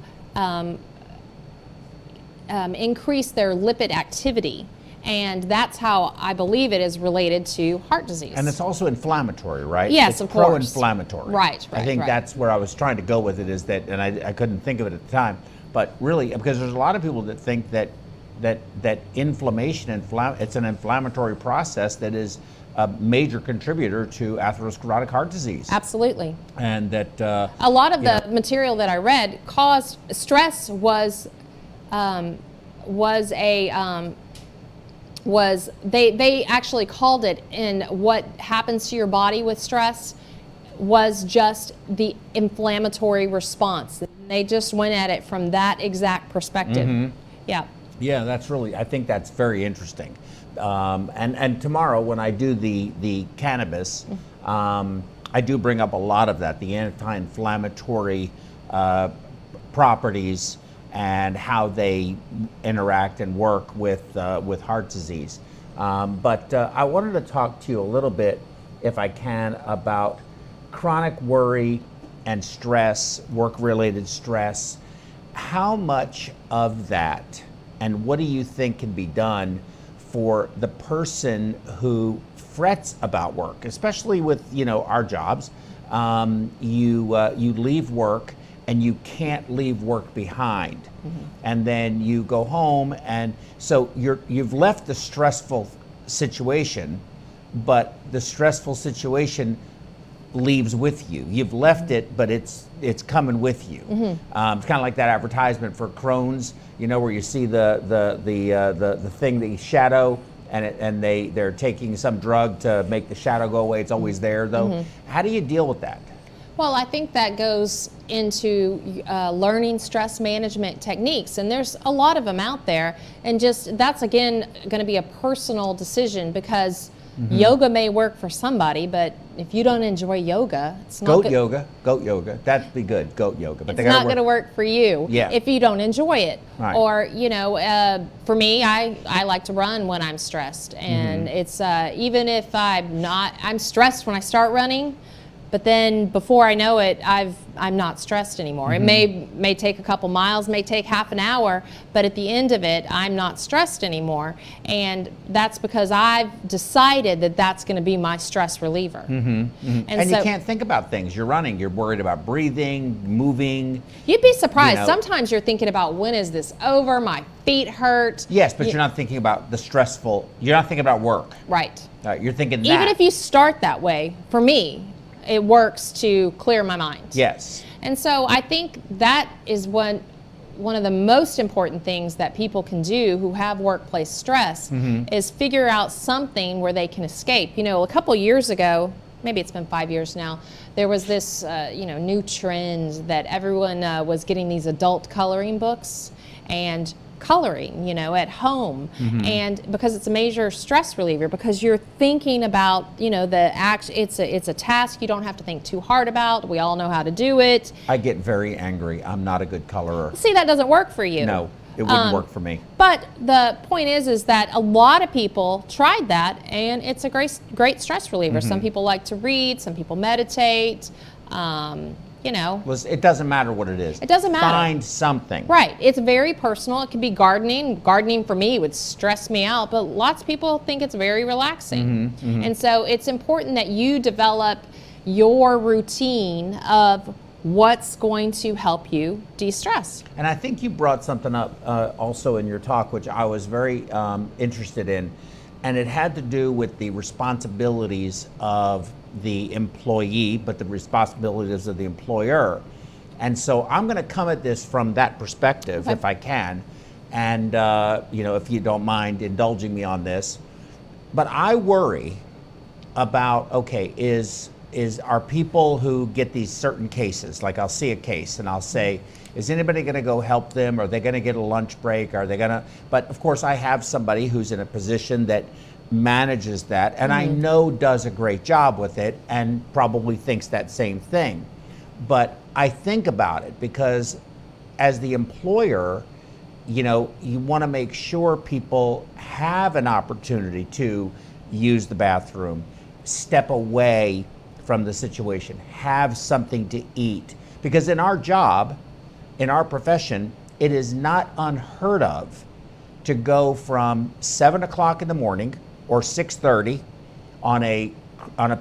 increase their lipid activity, and that's how I believe it is related to heart disease. And it's also inflammatory, right? Yes, it's of course. Pro-inflammatory. Right. I think that's where I was trying to go with it, is that, and I couldn't think of it at the time, but really, because there's a lot of people that think that inflammation, it's an inflammatory process that is a major contributor to atherosclerotic heart disease. Absolutely. And that a lot of the material that I read caused stress was they actually called it, in what happens to your body with stress was just the inflammatory response. They just went at it from that exact perspective. Yeah, I think that's very interesting. And tomorrow when I do the cannabis, I do bring up a lot of that, the anti-inflammatory properties and how they interact and work with heart disease. But I wanted to talk to you a little bit, if I can, about chronic worry and stress, work-related stress. How much of that, and what do you think can be done for the person who frets about work, especially with our jobs? You leave work and you can't leave work behind, and then you go home, and so you've left the stressful situation, but the stressful situation leaves with you. You've left it, but it's coming with you. It's kind of like that advertisement for Crohn's, where you see the thing, the shadow, and they're taking some drug to make the shadow go away. It's always there, though. How do you deal with that? Well, I think that goes into learning stress management techniques, and there's a lot of them out there, and that's again going to be a personal decision, because yoga may work for somebody, but if you don't enjoy yoga, it's not goat yoga, that'd be good, goat yoga. But it's not going to work for you if you don't enjoy it. Right. Or for me, I like to run when I'm stressed, and it's even if I'm stressed when I start running, but then before I know it, I'm not stressed anymore. It may take a couple miles, may take half an hour, but at the end of it, I'm not stressed anymore. And that's because I've decided that that's going to be my stress reliever. And so, you can't think about things. You're running. You're worried about breathing, moving. You'd be surprised. Sometimes you're thinking about, when is this over? My feet hurt. Yes, but you're not thinking about the stressful. You're not thinking about work. Right. You're thinking that. Even if you start that way, for me, it works to clear my mind. Yes. And so I think that is one of the most important things that people can do who have workplace stress is figure out something where they can escape. You know, a couple years ago, maybe it's been 5 years now, there was this new trend that everyone was getting these adult coloring books and coloring, at home. And because it's a major stress reliever, because you're thinking about, the act, it's a task you don't have to think too hard about. We all know how to do it. I get very angry. I'm not a good colorer. See, that doesn't work for you. No, it wouldn't work for me. But the point is that a lot of people tried that, and it's a great stress reliever. Some people like to read, some people meditate. It doesn't matter what it is. It doesn't matter. Find something. Right. It's very personal. It can be gardening. Gardening for me would stress me out, but lots of people think it's very relaxing. And so it's important that you develop your routine of what's going to help you de-stress. And I think you brought something up also in your talk, which I was very interested in, and it had to do with the responsibilities of the employee, but the responsibilities of the employer. And so I'm going to come at this from that perspective, if I can, and if you don't mind indulging me on this. But I worry about, are people who get these certain cases, like I'll see a case and I'll say, is anybody going to go help them? Are they going to get a lunch break? Are they going to? But of course, I have somebody who's in a position that manages that, and I know does a great job with it, and probably thinks that same thing. But I think about it because as the employer, you want to make sure people have an opportunity to use the bathroom, step away from the situation, have something to eat. Because in our job, in our profession, it is not unheard of to go from 7 o'clock in the morning or 6:30 on a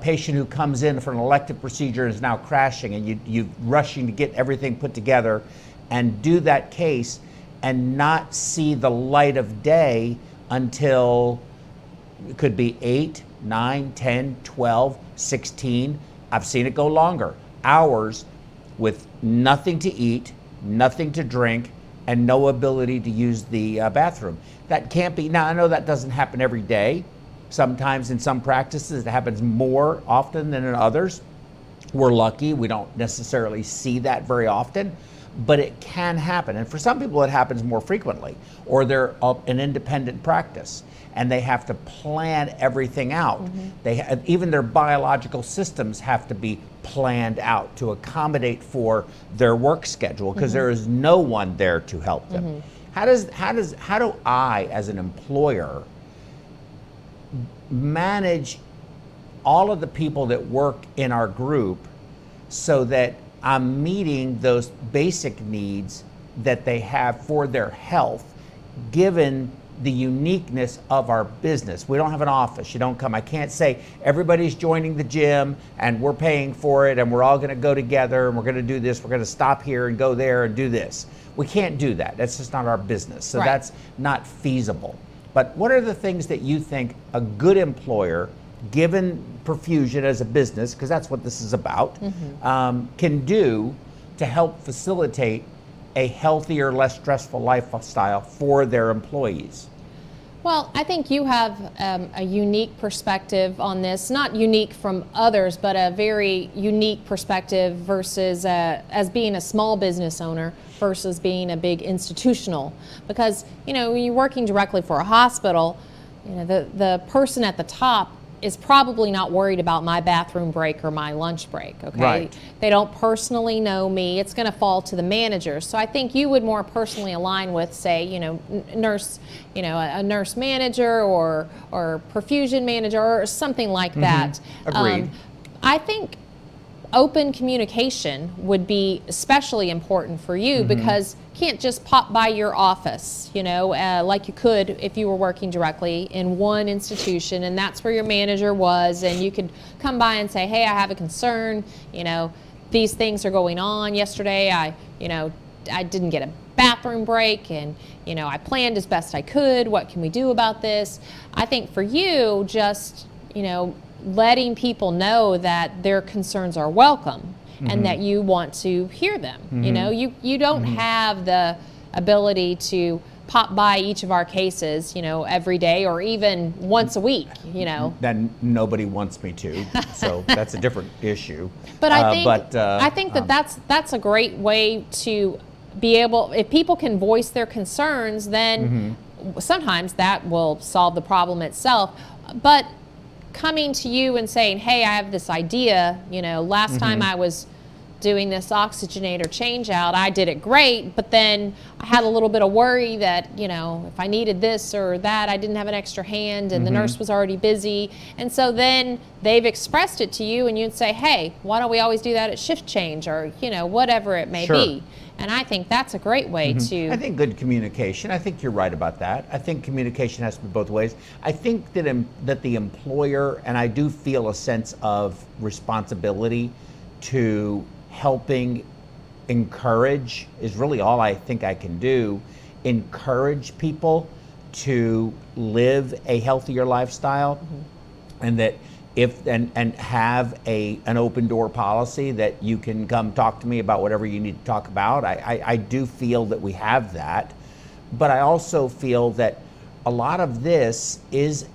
patient who comes in for an elective procedure and is now crashing, and you rushing to get everything put together and do that case and not see the light of day until it could be 8, 9, 10, 12, 16. I've seen it go longer, hours with nothing to eat, nothing to drink, and no ability to use the bathroom. That can't be. Now, I know that doesn't happen every day. Sometimes in some practices it happens more often than in others. We're lucky, we don't necessarily see that very often, but it can happen. And for some people it happens more frequently, or they're an independent practice and they have to plan everything out. Even their biological systems have to be planned out to accommodate for their work schedule, because there is no one there to help them. How do I, as an employer, manage all of the people that work in our group so that I'm meeting those basic needs that they have for their health, given the uniqueness of our business? We don't have an office. You don't come. I can't say everybody's joining the gym and we're paying for it and we're all going to go together and we're going to do this. We're going to stop here and go there and do this. We can't do that. That's just not our business. So that's not feasible. But what are the things that you think a good employer, given perfusion as a business, because that's what this is about, can do to help facilitate a healthier, less stressful lifestyle for their employees? Well, I think you have a unique perspective on this, not unique from others, but a very unique perspective versus as being a small business owner versus being a big institutional. Because, when you're working directly for a hospital, the person at the top is probably not worried about my bathroom break or my lunch break, okay? Right. They don't personally know me. It's going to fall to the manager. So I think you would more personally align with, say, nurse, a nurse manager or perfusion manager or something like that. Agreed. I think open communication would be especially important for you because you can't just pop by your office, like you could if you were working directly in one institution and that's where your manager was, and you could come by and say, hey, I have a concern, these things are going on. Yesterday I didn't get a bathroom break and, I planned as best I could. What can we do about this? I think for you, just, letting people know that their concerns are welcome and that you want to hear them. You don't have the ability to pop by each of our cases, every day or even once a week, Then nobody wants me to, so that's a different issue. But I think that's a great way to be able, if people can voice their concerns, then sometimes that will solve the problem itself. But coming to you and saying, hey, I have this idea, last time I was doing this oxygenator change out, I did it great, but then I had a little bit of worry that, if I needed this or that, I didn't have an extra hand and the nurse was already busy. And so then they've expressed it to you and you'd say, hey, why don't we always do that at shift change or, whatever it may be. And I think that's a great way to... I think good communication. I think you're right about that. I think communication has to be both ways. I think that the employer, and I do feel a sense of responsibility to helping encourage, is really all I think I can do, encourage people to live a healthier lifestyle, and that and have an open door policy that you can come talk to me about whatever you need to talk about. I do feel that we have that, but I also feel that a lot of this is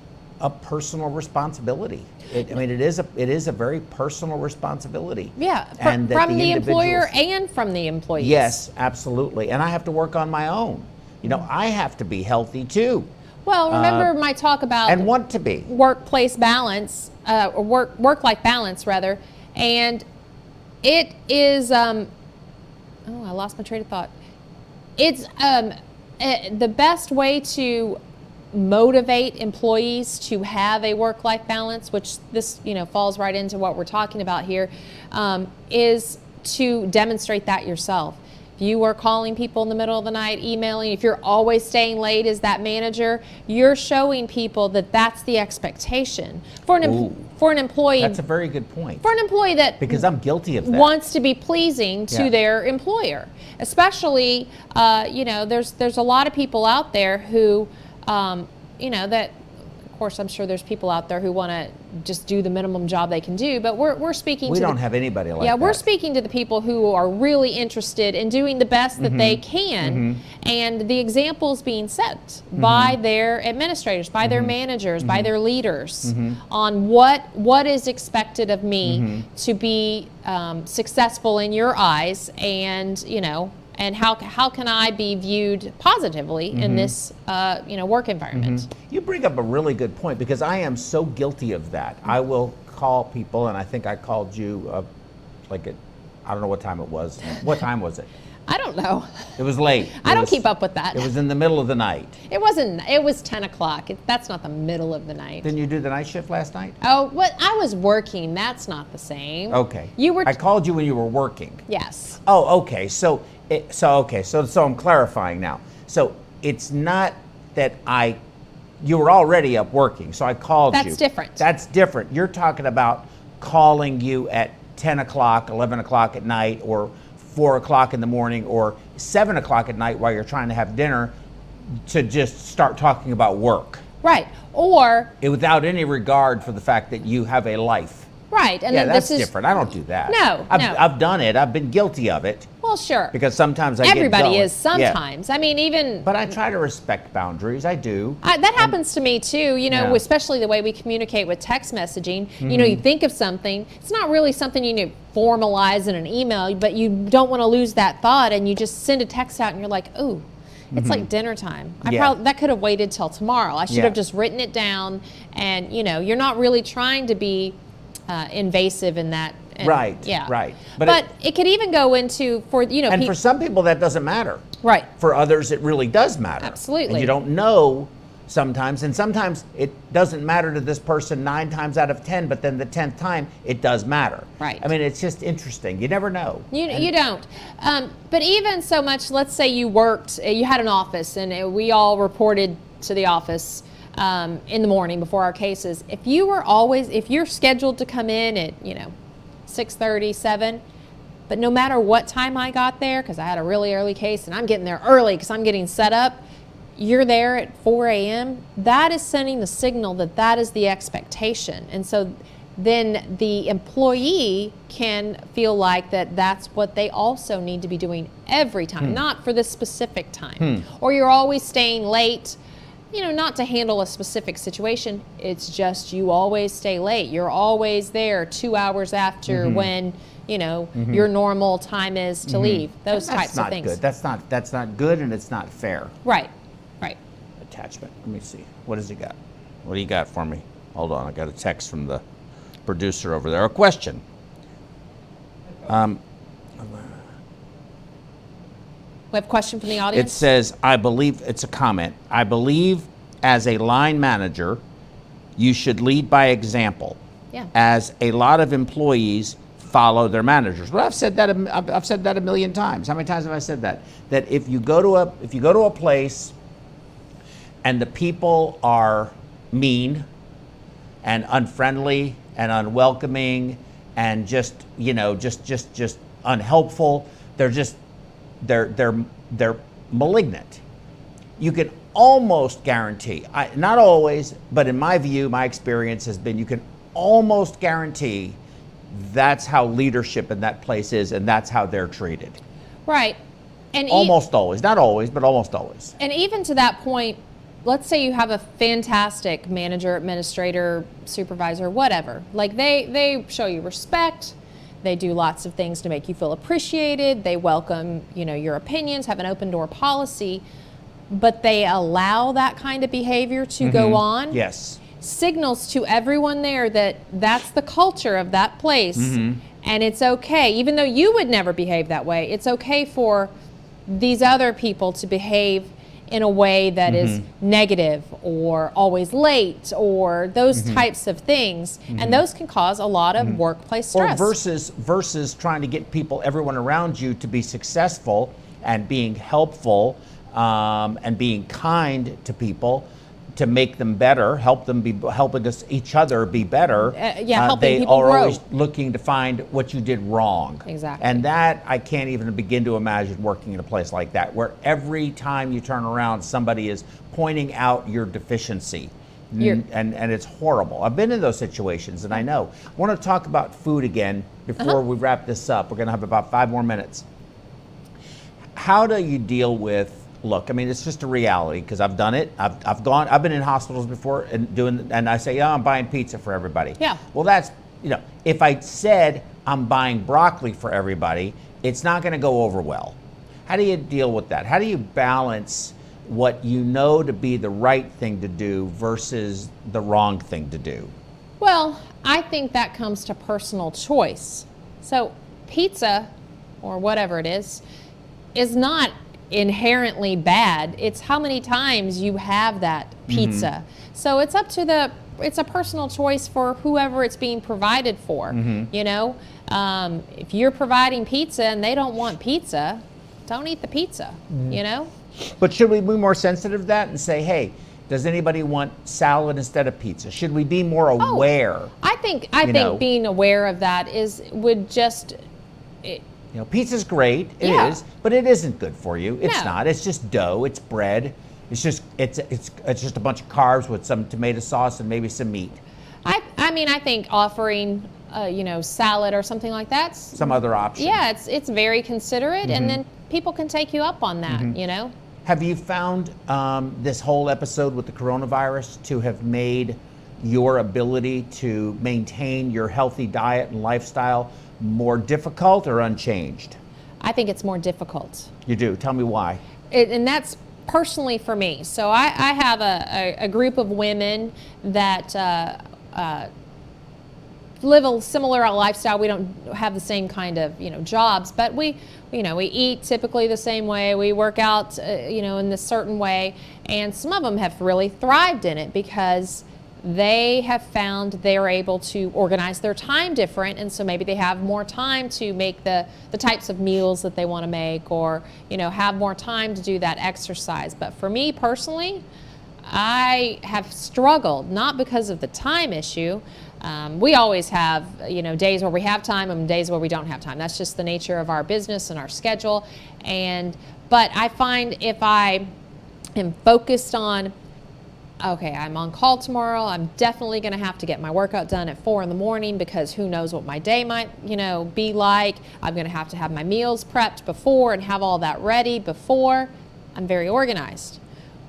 a personal responsibility. It is a very personal responsibility. Yeah, from the employer and from the employees. Yes, absolutely. And I have to work on my own. I have to be healthy too. Well, remember my talk about and want to be workplace balance, or work-life balance rather, and it is. I lost my train of thought. It's the best way to motivate employees to have a work-life balance, which this falls right into what we're talking about here, is to demonstrate that yourself. If you are calling people in the middle of the night, emailing, if you're always staying late as that manager, you're showing people that that's the expectation for an employee. That's a very good point. For an employee that, because I'm guilty of that, wants to be pleasing to their employer, especially there's a lot of people out there who that, of course, I'm sure there's people out there who want to just do the minimum job they can do, but we're speaking we don't have anybody like that. Yeah, we're speaking to the people who are really interested in doing the best that they can, and the examples being set by their administrators, by their managers, by their leaders on what is expected of me to be successful in your eyes, and and how can I be viewed positively in this work environment? You bring up a really good point, because I am so guilty of that. I will call people, and I think I called you I don't know what time it was. What time was it? I don't know. It was late. I don't keep up with that. It was in the middle of the night. It wasn't. It was 10 o'clock. That's not the middle of the night. Didn't you do the night shift last night? Oh, I was working. That's not the same. Okay. You were. I called you when you were working. Yes. Oh, okay. So I'm clarifying now. So it's not that you were already up working, so I called you. That's different. That's different. You're talking about calling you at 10 o'clock, 11 o'clock at night, or 4 o'clock in the morning, or 7 o'clock at night while you're trying to have dinner, to just start talking about work. Right. Or without any regard for the fact that you have a life. Right. And yeah, then that's different. I don't do that. No, I've done it. I've been guilty of it. Well, sure. Because sometimes Everybody is sometimes. Yeah. I mean, even. But I try to respect boundaries. I do. That happens to me too. Especially the way we communicate with text messaging. You think of something. It's not really something you need to formalize in an email, but you don't want to lose that thought, and you just send a text out, and you're like, "Ooh, it's like dinner time. That could have waited till tomorrow. I should have just written it down." And you're not really trying to be invasive in that. And, right. Yeah. Right. But it could even go into And for some people that doesn't matter. Right. For others it really does matter. Absolutely. And you don't know sometimes, and sometimes it doesn't matter to this person 9 times out of 10, but then the 10th time it does matter. Right. I mean, it's just interesting. You never know. You don't. But even so much, let's say you had an office, and we all reported to the office in the morning before our cases. If you're scheduled to come in at 6:30, 7, but no matter what time I got there, because I had a really early case and I'm getting there early because I'm getting set up, you're there at 4 a.m., that is sending the signal that is the expectation. And so then the employee can feel like that's what they also need to be doing every time, not for this specific time. Or you're always staying late, not to handle a specific situation. It's just you always stay late. You're always there 2 hours after when your normal time is to leave. Those types of things. That's not good, and it's not fair. Right. Attachment. Let me see. What does he got? What do you got for me? Hold on. I got a text from the producer over there. A question. We have a question from the audience. It says, I believe, it's a comment. I believe as a line manager, you should lead by example. Yeah. As a lot of employees follow their managers. Well, I've said that a million times. How many times have I said that? That if you go to a place and the people are mean and unfriendly and unwelcoming and just unhelpful, they're malignant. You can almost guarantee, not always, but in my view, my experience has been, you can almost guarantee that's how leadership in that place is, and that's how they're treated. Right. And almost always, not always, but almost always. And even to that point, let's say you have a fantastic manager, administrator, supervisor, whatever. Like they show you respect. They do lots of things to make you feel appreciated. They welcome, your opinions, have an open door policy, but they allow that kind of behavior to go on. Yes. Signals to everyone there that that's the culture of that place, and it's okay. Even though you would never behave that way, it's okay for these other people to behave in a way that is negative or always late or those types of things. And those can cause a lot of workplace stress. Or versus trying to get everyone around you to be successful and being helpful and being kind to people to make them better, helping each other be better. Helping they people are grow. Always looking to find what you did wrong. Exactly. And that, I can't even begin to imagine working in a place like that, where every time you turn around, somebody is pointing out your deficiency. And it's horrible. I've been in those situations, and I know. I want to talk about food again before we wrap this up. We're going to have about 5 more minutes. How do you deal with, look, I mean, it's just a reality, because I've done it. I've been in hospitals before and I say, I'm buying pizza for everybody. Yeah. Well, that's, if I said I'm buying broccoli for everybody, it's not going to go over well. How do you deal with that? How do you balance what you know to be the right thing to do versus the wrong thing to do? Well, I think that comes to personal choice. So pizza, or whatever it is not inherently bad. It's how many times you have that pizza. So it's up to it's a personal choice for whoever it's being provided for. If you're providing pizza and they don't want pizza, don't eat the pizza, But should we be more sensitive to that and say, hey, does anybody want salad instead of pizza? Should we be more aware? I think being aware of that would just... Pizza's great, it is, but it isn't good for you. It's not. It's just dough. It's bread. It's just a bunch of carbs with some tomato sauce and maybe some meat. I think offering salad or something like that, some other option. Yeah, it's very considerate, and then people can take you up on that. Have you found this whole episode with the coronavirus to have made your ability to maintain your healthy diet and lifestyle more difficult or unchanged? I think it's more difficult. You do? Tell me why. And that's personally for me. So I have a group of women that live a similar lifestyle. We don't have the same kind of jobs, but we eat typically the same way. We work out in this certain way, and some of them have really thrived in it because they have found they're able to organize their time different, and so maybe they have more time to make the types of meals that they want to make, or have more time to do that exercise. But for me personally, I have struggled, not because of the time issue. We always have days where we have time and days where we don't have time. That's just the nature of our business and our schedule. But I find if I am focused on okay, I'm on call tomorrow. I'm definitely going to have to get my workout done at 4 in the morning because who knows what my day might, be like. I'm going to have my meals prepped before and have all that ready before. I'm very organized.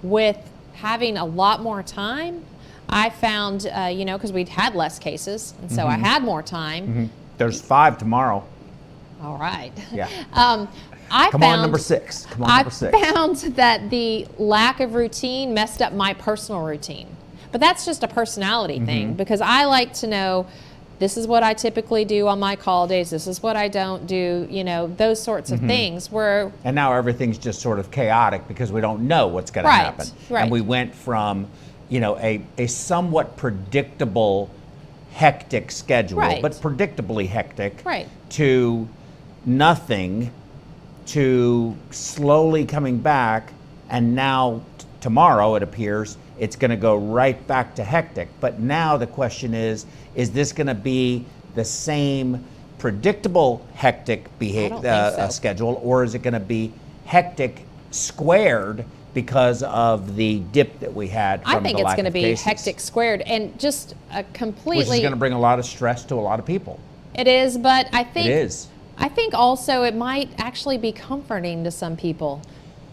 With having a lot more time, I found, because we'd had less cases, and so I had more time. There's 5 tomorrow. All right. Yeah. Come on, number 6. Come on, number 6. I found that the lack of routine messed up my personal routine. But that's just a personality thing, because I like to know this is what I typically do on my call days, this is what I don't do, those sorts of things. And now everything's just sort of chaotic because we don't know what's going to happen. Right. And we went from, a somewhat predictable, hectic schedule, but predictably hectic, to nothing, to slowly coming back, and now tomorrow it appears it's going to go right back to hectic. But now the question is this going to be the same predictable hectic schedule, or is it going to be hectic squared because of the dip that we had from the lack of cases? I think it's going to be hectic squared, and just completely... Which is going to bring a lot of stress to a lot of people. It is, but I think... It is. I think also it might actually be comforting to some people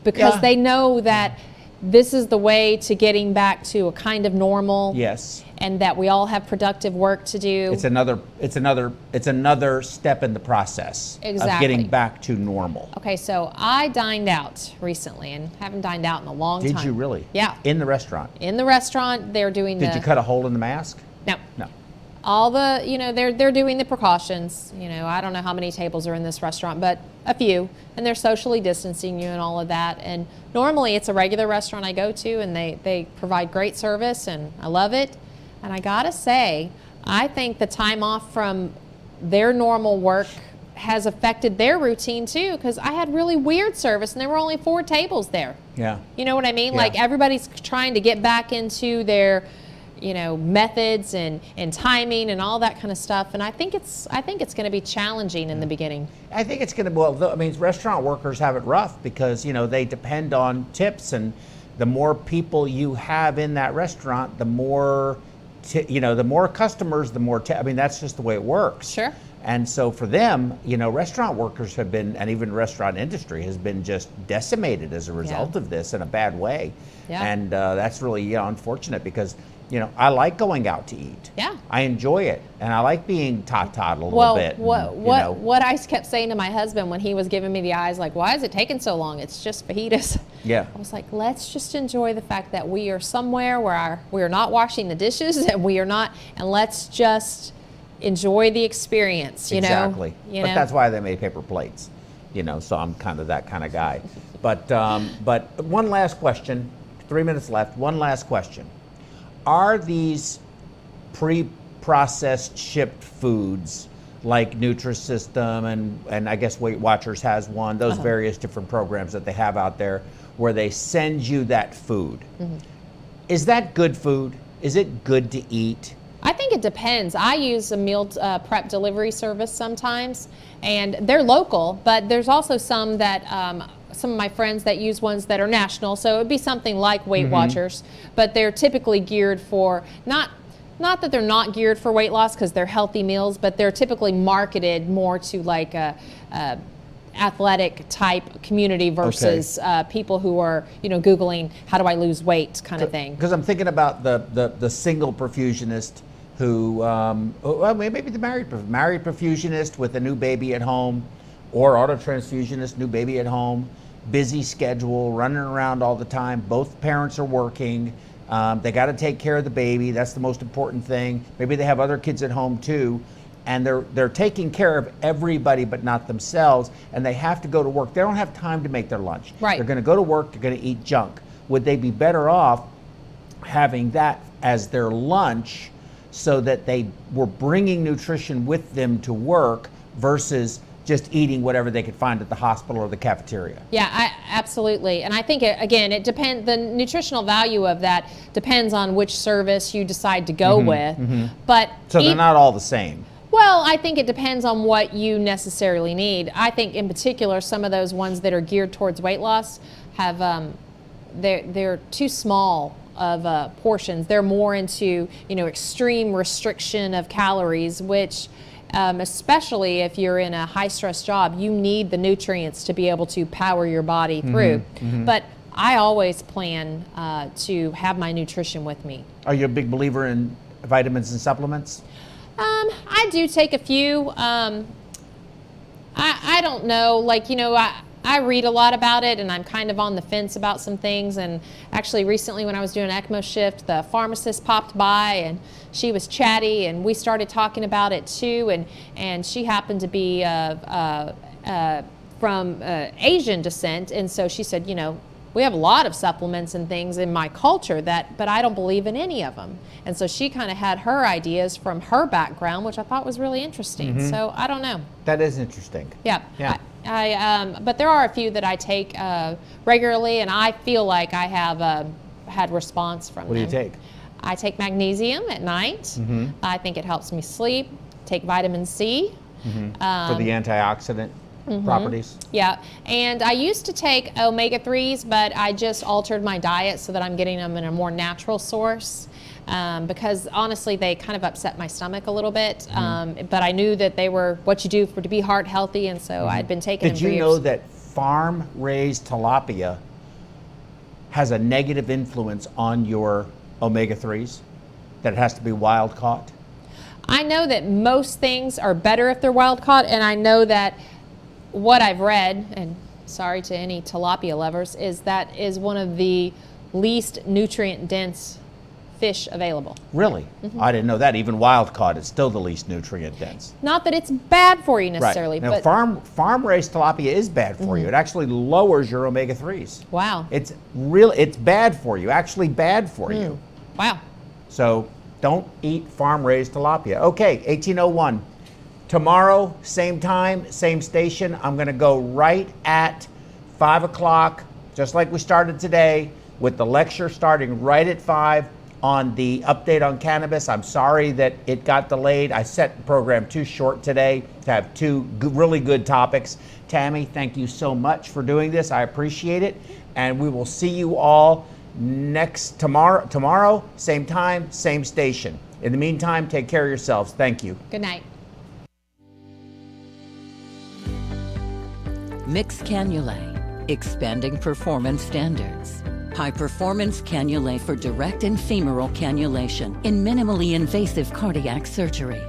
because they know that this is the way to getting back to a kind of normal. Yes. And that we all have productive work to do. It's another step in the process of getting back to normal. Okay, so I dined out recently and haven't dined out in a long time. Did you really? Yeah. In the restaurant? In the restaurant, they're doing Did you cut a hole in the mask? No. No. All the, they're doing the precautions. I don't know how many tables are in this restaurant, but a few. And they're socially distancing you and all of that. And normally it's a regular restaurant I go to, and they provide great service, and I love it. And I gotta say, I think the time off from their normal work has affected their routine too, because I had really weird service and there were only 4 tables there. Yeah. You know what I mean? Yeah. Like everybody's trying to get back into their methods and timing and all that kind of stuff, and I think it's going to be challenging in the beginning. I think it's going to restaurant workers have it rough because they depend on tips, and the more people you have in that restaurant, the more the more customers, the more that's just the way it works. Sure. And so for them, restaurant workers have been, and even restaurant industry has been just decimated as a result of this in a bad way. Yeah. And that's really unfortunate because I like going out to eat. Yeah. I enjoy it, and I like being tot-tot a little bit. What I kept saying to my husband when he was giving me the eyes, like, why is it taking so long? It's just fajitas. Yeah. I was like, let's just enjoy the fact that we are somewhere where we are not washing the dishes, and let's just enjoy the experience, Exactly. But that's why they made paper plates, so I'm kind of that kind of guy. But one last question, 3 minutes left, one last question. Are these pre-processed shipped foods like Nutrisystem and I guess Weight Watchers has one, those various different programs that they have out there where they send you that food? Is that good food? Is it good to eat? I think it depends. I use a meal prep delivery service sometimes, and they're local, but there's also some that some of my friends that use ones that are national, so it would be something like Weight Watchers, but they're typically geared for, not that they're not geared for weight loss because they're healthy meals, but they're typically marketed more to like a athletic type community versus people who are Googling how do I lose weight kind of thing. Because I'm thinking about the single perfusionist who, maybe the married perfusionist with a new baby at home, or autotransfusionist, new baby at home, busy schedule, running around all the time. Both parents are working. They got to take care of the baby. That's the most important thing. Maybe they have other kids at home too, and they're taking care of everybody but not themselves, and they have to go to work. They don't have time to make their lunch. Right. They're going to go to work. They're going to eat junk. Would they be better off having that as their lunch so that they were bringing nutrition with them to work versus just eating whatever they could find at the hospital or the cafeteria? Yeah, absolutely. And I think, it depends, the nutritional value of that depends on which service you decide to go with. But so they're not all the same. Well, I think it depends on what you necessarily need. I think in particular, some of those ones that are geared towards weight loss have, they're too small of portions. They're more into, extreme restriction of calories, which especially if you're in a high stress job, you need the nutrients to be able to power your body through. But I always plan to have my nutrition with me. Are you a big believer in vitamins and supplements? I do take a few. I don't know, I read a lot about it, and I'm kind of on the fence about some things. And actually recently when I was doing an ECMO shift, the pharmacist popped by and she was chatty, and we started talking about it too. And she happened to be from Asian descent, and so she said, we have a lot of supplements and things in my culture but I don't believe in any of them. And so she kind of had her ideas from her background, which I thought was really interesting. So I don't know. That is interesting. Yeah. But there are a few that I take regularly, and I feel like I have had response from them. What do you take? I take magnesium at night. I think it helps me sleep. Take vitamin C. For the antioxidant properties? Yeah, and I used to take omega-3s, but I just altered my diet so that I'm getting them in a more natural source. Because honestly, they kind of upset my stomach a little bit. But I knew that they were what you do to be heart healthy, and so I'd been taking them for years. Did you know that farm-raised tilapia has a negative influence on your omega-3s? That it has to be wild caught? I know that most things are better if they're wild caught, and I know that what I've read, and sorry to any tilapia lovers, is that is one of the least nutrient dense fish available. Really? I didn't know that. Even wild caught, it's still the least nutrient dense. Not that it's bad for you necessarily, Right. Now, but farm raised tilapia is bad for you. It actually lowers your omega-3s. Wow. It's bad for you, actually bad for you. Wow. So don't eat farm raised tilapia. Okay, 1801. Tomorrow, same time, same station. I'm going to go right at 5 o'clock, just like we started today, with the lecture starting right at 5 on the update on cannabis. I'm sorry that it got delayed. I set the program too short today to have two really good topics. Tammy, thank you so much for doing this. I appreciate it. And we will see you all tomorrow, same time, same station. In the meantime, take care of yourselves. Thank you. Good night. Mixed cannulae, expanding performance standards. High performance cannulae for direct and femoral cannulation in minimally invasive cardiac surgery.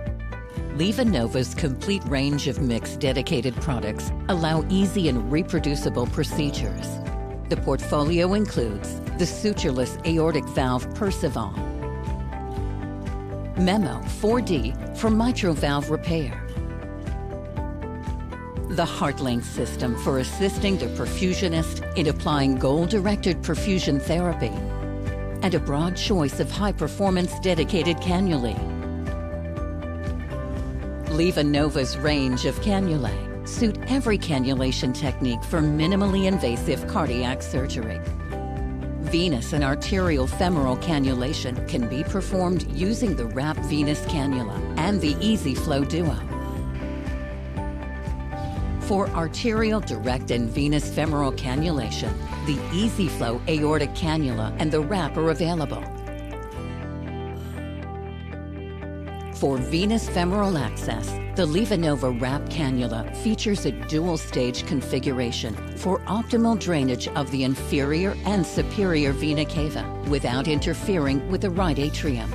LivaNova's complete range of mixed dedicated products allow easy and reproducible procedures. The portfolio includes the sutureless aortic valve Perceval, Memo 4D for mitral valve repair, the HeartLink system for assisting the perfusionist in applying goal-directed perfusion therapy, and a broad choice of high-performance dedicated cannulae. LivaNova's range of cannulae suit every cannulation technique for minimally invasive cardiac surgery. Venous and arterial femoral cannulation can be performed using the WRAP Venous Cannula and the EasyFlow Duo. For arterial direct and venous femoral cannulation, the EasyFlow aortic cannula and the WRAP are available. For venous femoral access, the LivaNova WRAP cannula features a dual-stage configuration for optimal drainage of the inferior and superior vena cava without interfering with the right atrium.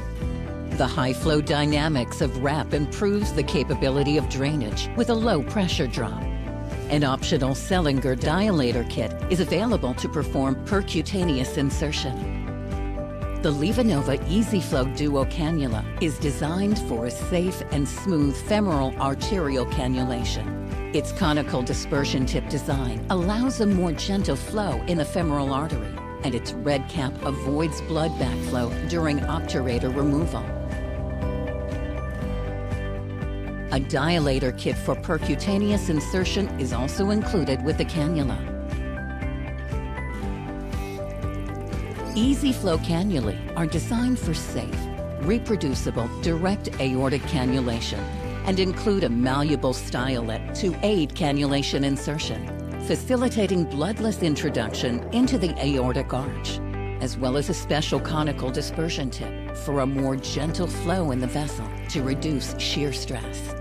The high-flow dynamics of WRAP improves the capability of drainage with a low pressure drop. An optional Sellinger dilator kit is available to perform percutaneous insertion. The LivaNova EasyFlow Duo Cannula is designed for a safe and smooth femoral arterial cannulation. Its conical dispersion tip design allows a more gentle flow in the femoral artery, and its red cap avoids blood backflow during obturator removal. A dilator kit for percutaneous insertion is also included with the cannula. EasyFlow cannulae are designed for safe, reproducible, direct aortic cannulation and include a malleable stylet to aid cannulation insertion, facilitating bloodless introduction into the aortic arch. as well as a special conical dispersion tip for a more gentle flow in the vessel to reduce shear stress.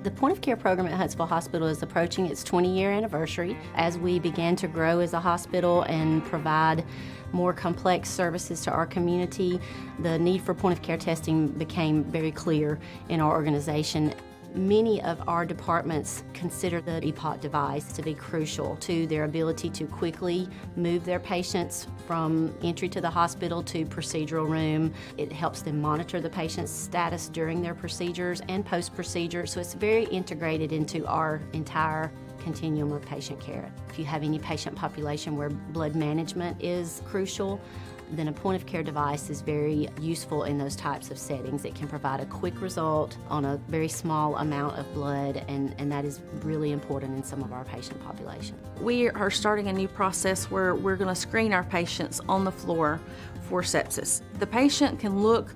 The point of care program at Huntsville Hospital is approaching its 20-year anniversary. As we began to grow as a hospital and provide more complex services to our community, the need for point of care testing became very clear in our organization. Many of our departments consider the EPOC device to be crucial to their ability to quickly move their patients from entry to the hospital to procedural room. It helps them monitor the patient's status during their procedures and post-procedure, so it's very integrated into our entire continuum of patient care. If you have any patient population where blood management is crucial, then a point of care device is very useful in those types of settings. It can provide a quick result on a very small amount of blood, and that is really important in some of our patient population. We are starting a new process where we're going to screen our patients on the floor for sepsis. The patient can look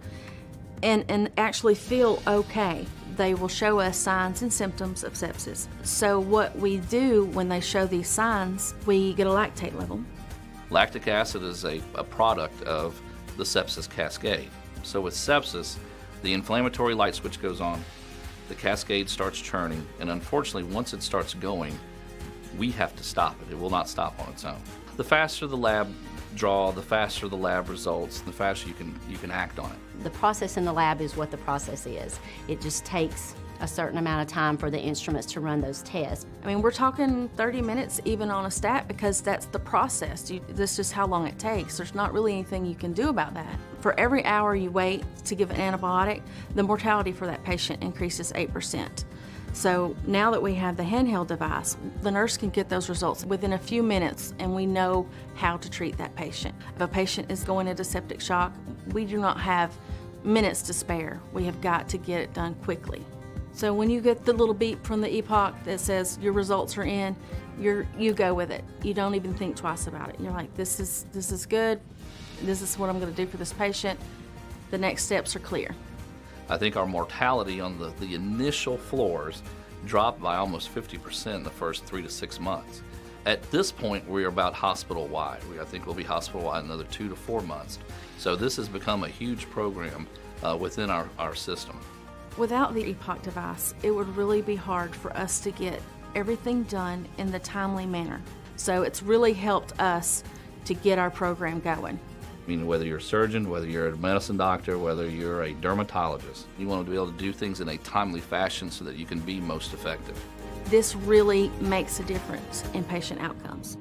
and actually feel okay. They will show us signs and symptoms of sepsis. So what we do when they show these signs, we get a lactate level. Lactic acid is a product of the sepsis cascade. So with sepsis, the inflammatory light switch goes on, the cascade starts churning, and unfortunately, once it starts going, we have to stop it. It will not stop on its own. The faster the lab draw, the faster the lab results, the faster you can act on it. The process in the lab is what the process is. It just takes a certain amount of time for the instruments to run those tests. I mean, we're talking 30 minutes even on a stat because that's the process. That's just how long it takes. There's not really anything you can do about that. For every hour you wait to give an antibiotic, the mortality for that patient increases 8%. So now that we have the handheld device, the nurse can get those results within a few minutes, and we know how to treat that patient. If a patient is going into septic shock, we do not have minutes to spare. We have got to get it done quickly. So when you get the little beep from the EPOC that says your results are in, you go with it. You don't even think twice about it. You're like, this is good. This is what I'm going to do for this patient. The next steps are clear. I think our mortality on the initial floors dropped by almost 50% in the first 3 to 6 months. At this point, we're about hospital-wide. I think we'll be hospital-wide another 2 to 4 months. So this has become a huge program within our system. Without the EPOC device, it would really be hard for us to get everything done in the timely manner. So it's really helped us to get our program going. I mean, whether you're a surgeon, whether you're a medicine doctor, whether you're a dermatologist, you want to be able to do things in a timely fashion so that you can be most effective. This really makes a difference in patient outcomes.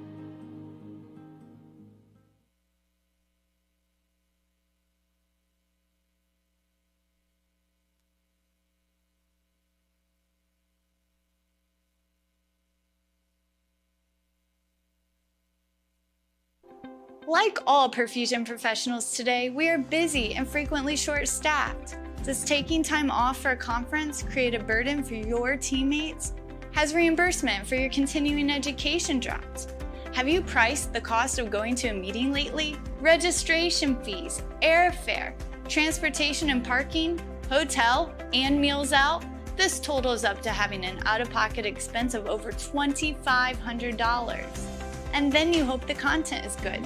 Like all perfusion professionals today, we are busy and frequently short-staffed. Does taking time off for a conference create a burden for your teammates? Has reimbursement for your continuing education dropped? Have you priced the cost of going to a meeting lately? Registration fees, airfare, transportation and parking, hotel, and meals out? This totals up to having an out-of-pocket expense of over $2,500. And then you hope the content is good.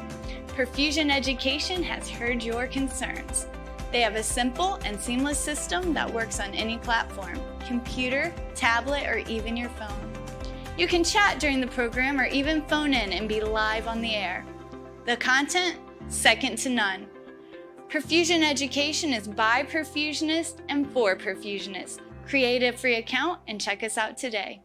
Perfusion Education has heard your concerns. They have a simple and seamless system that works on any platform, computer, tablet, or even your phone. You can chat during the program or even phone in and be live on the air. The content, second to none. Perfusion Education is by perfusionists and for perfusionists. Create a free account and check us out today.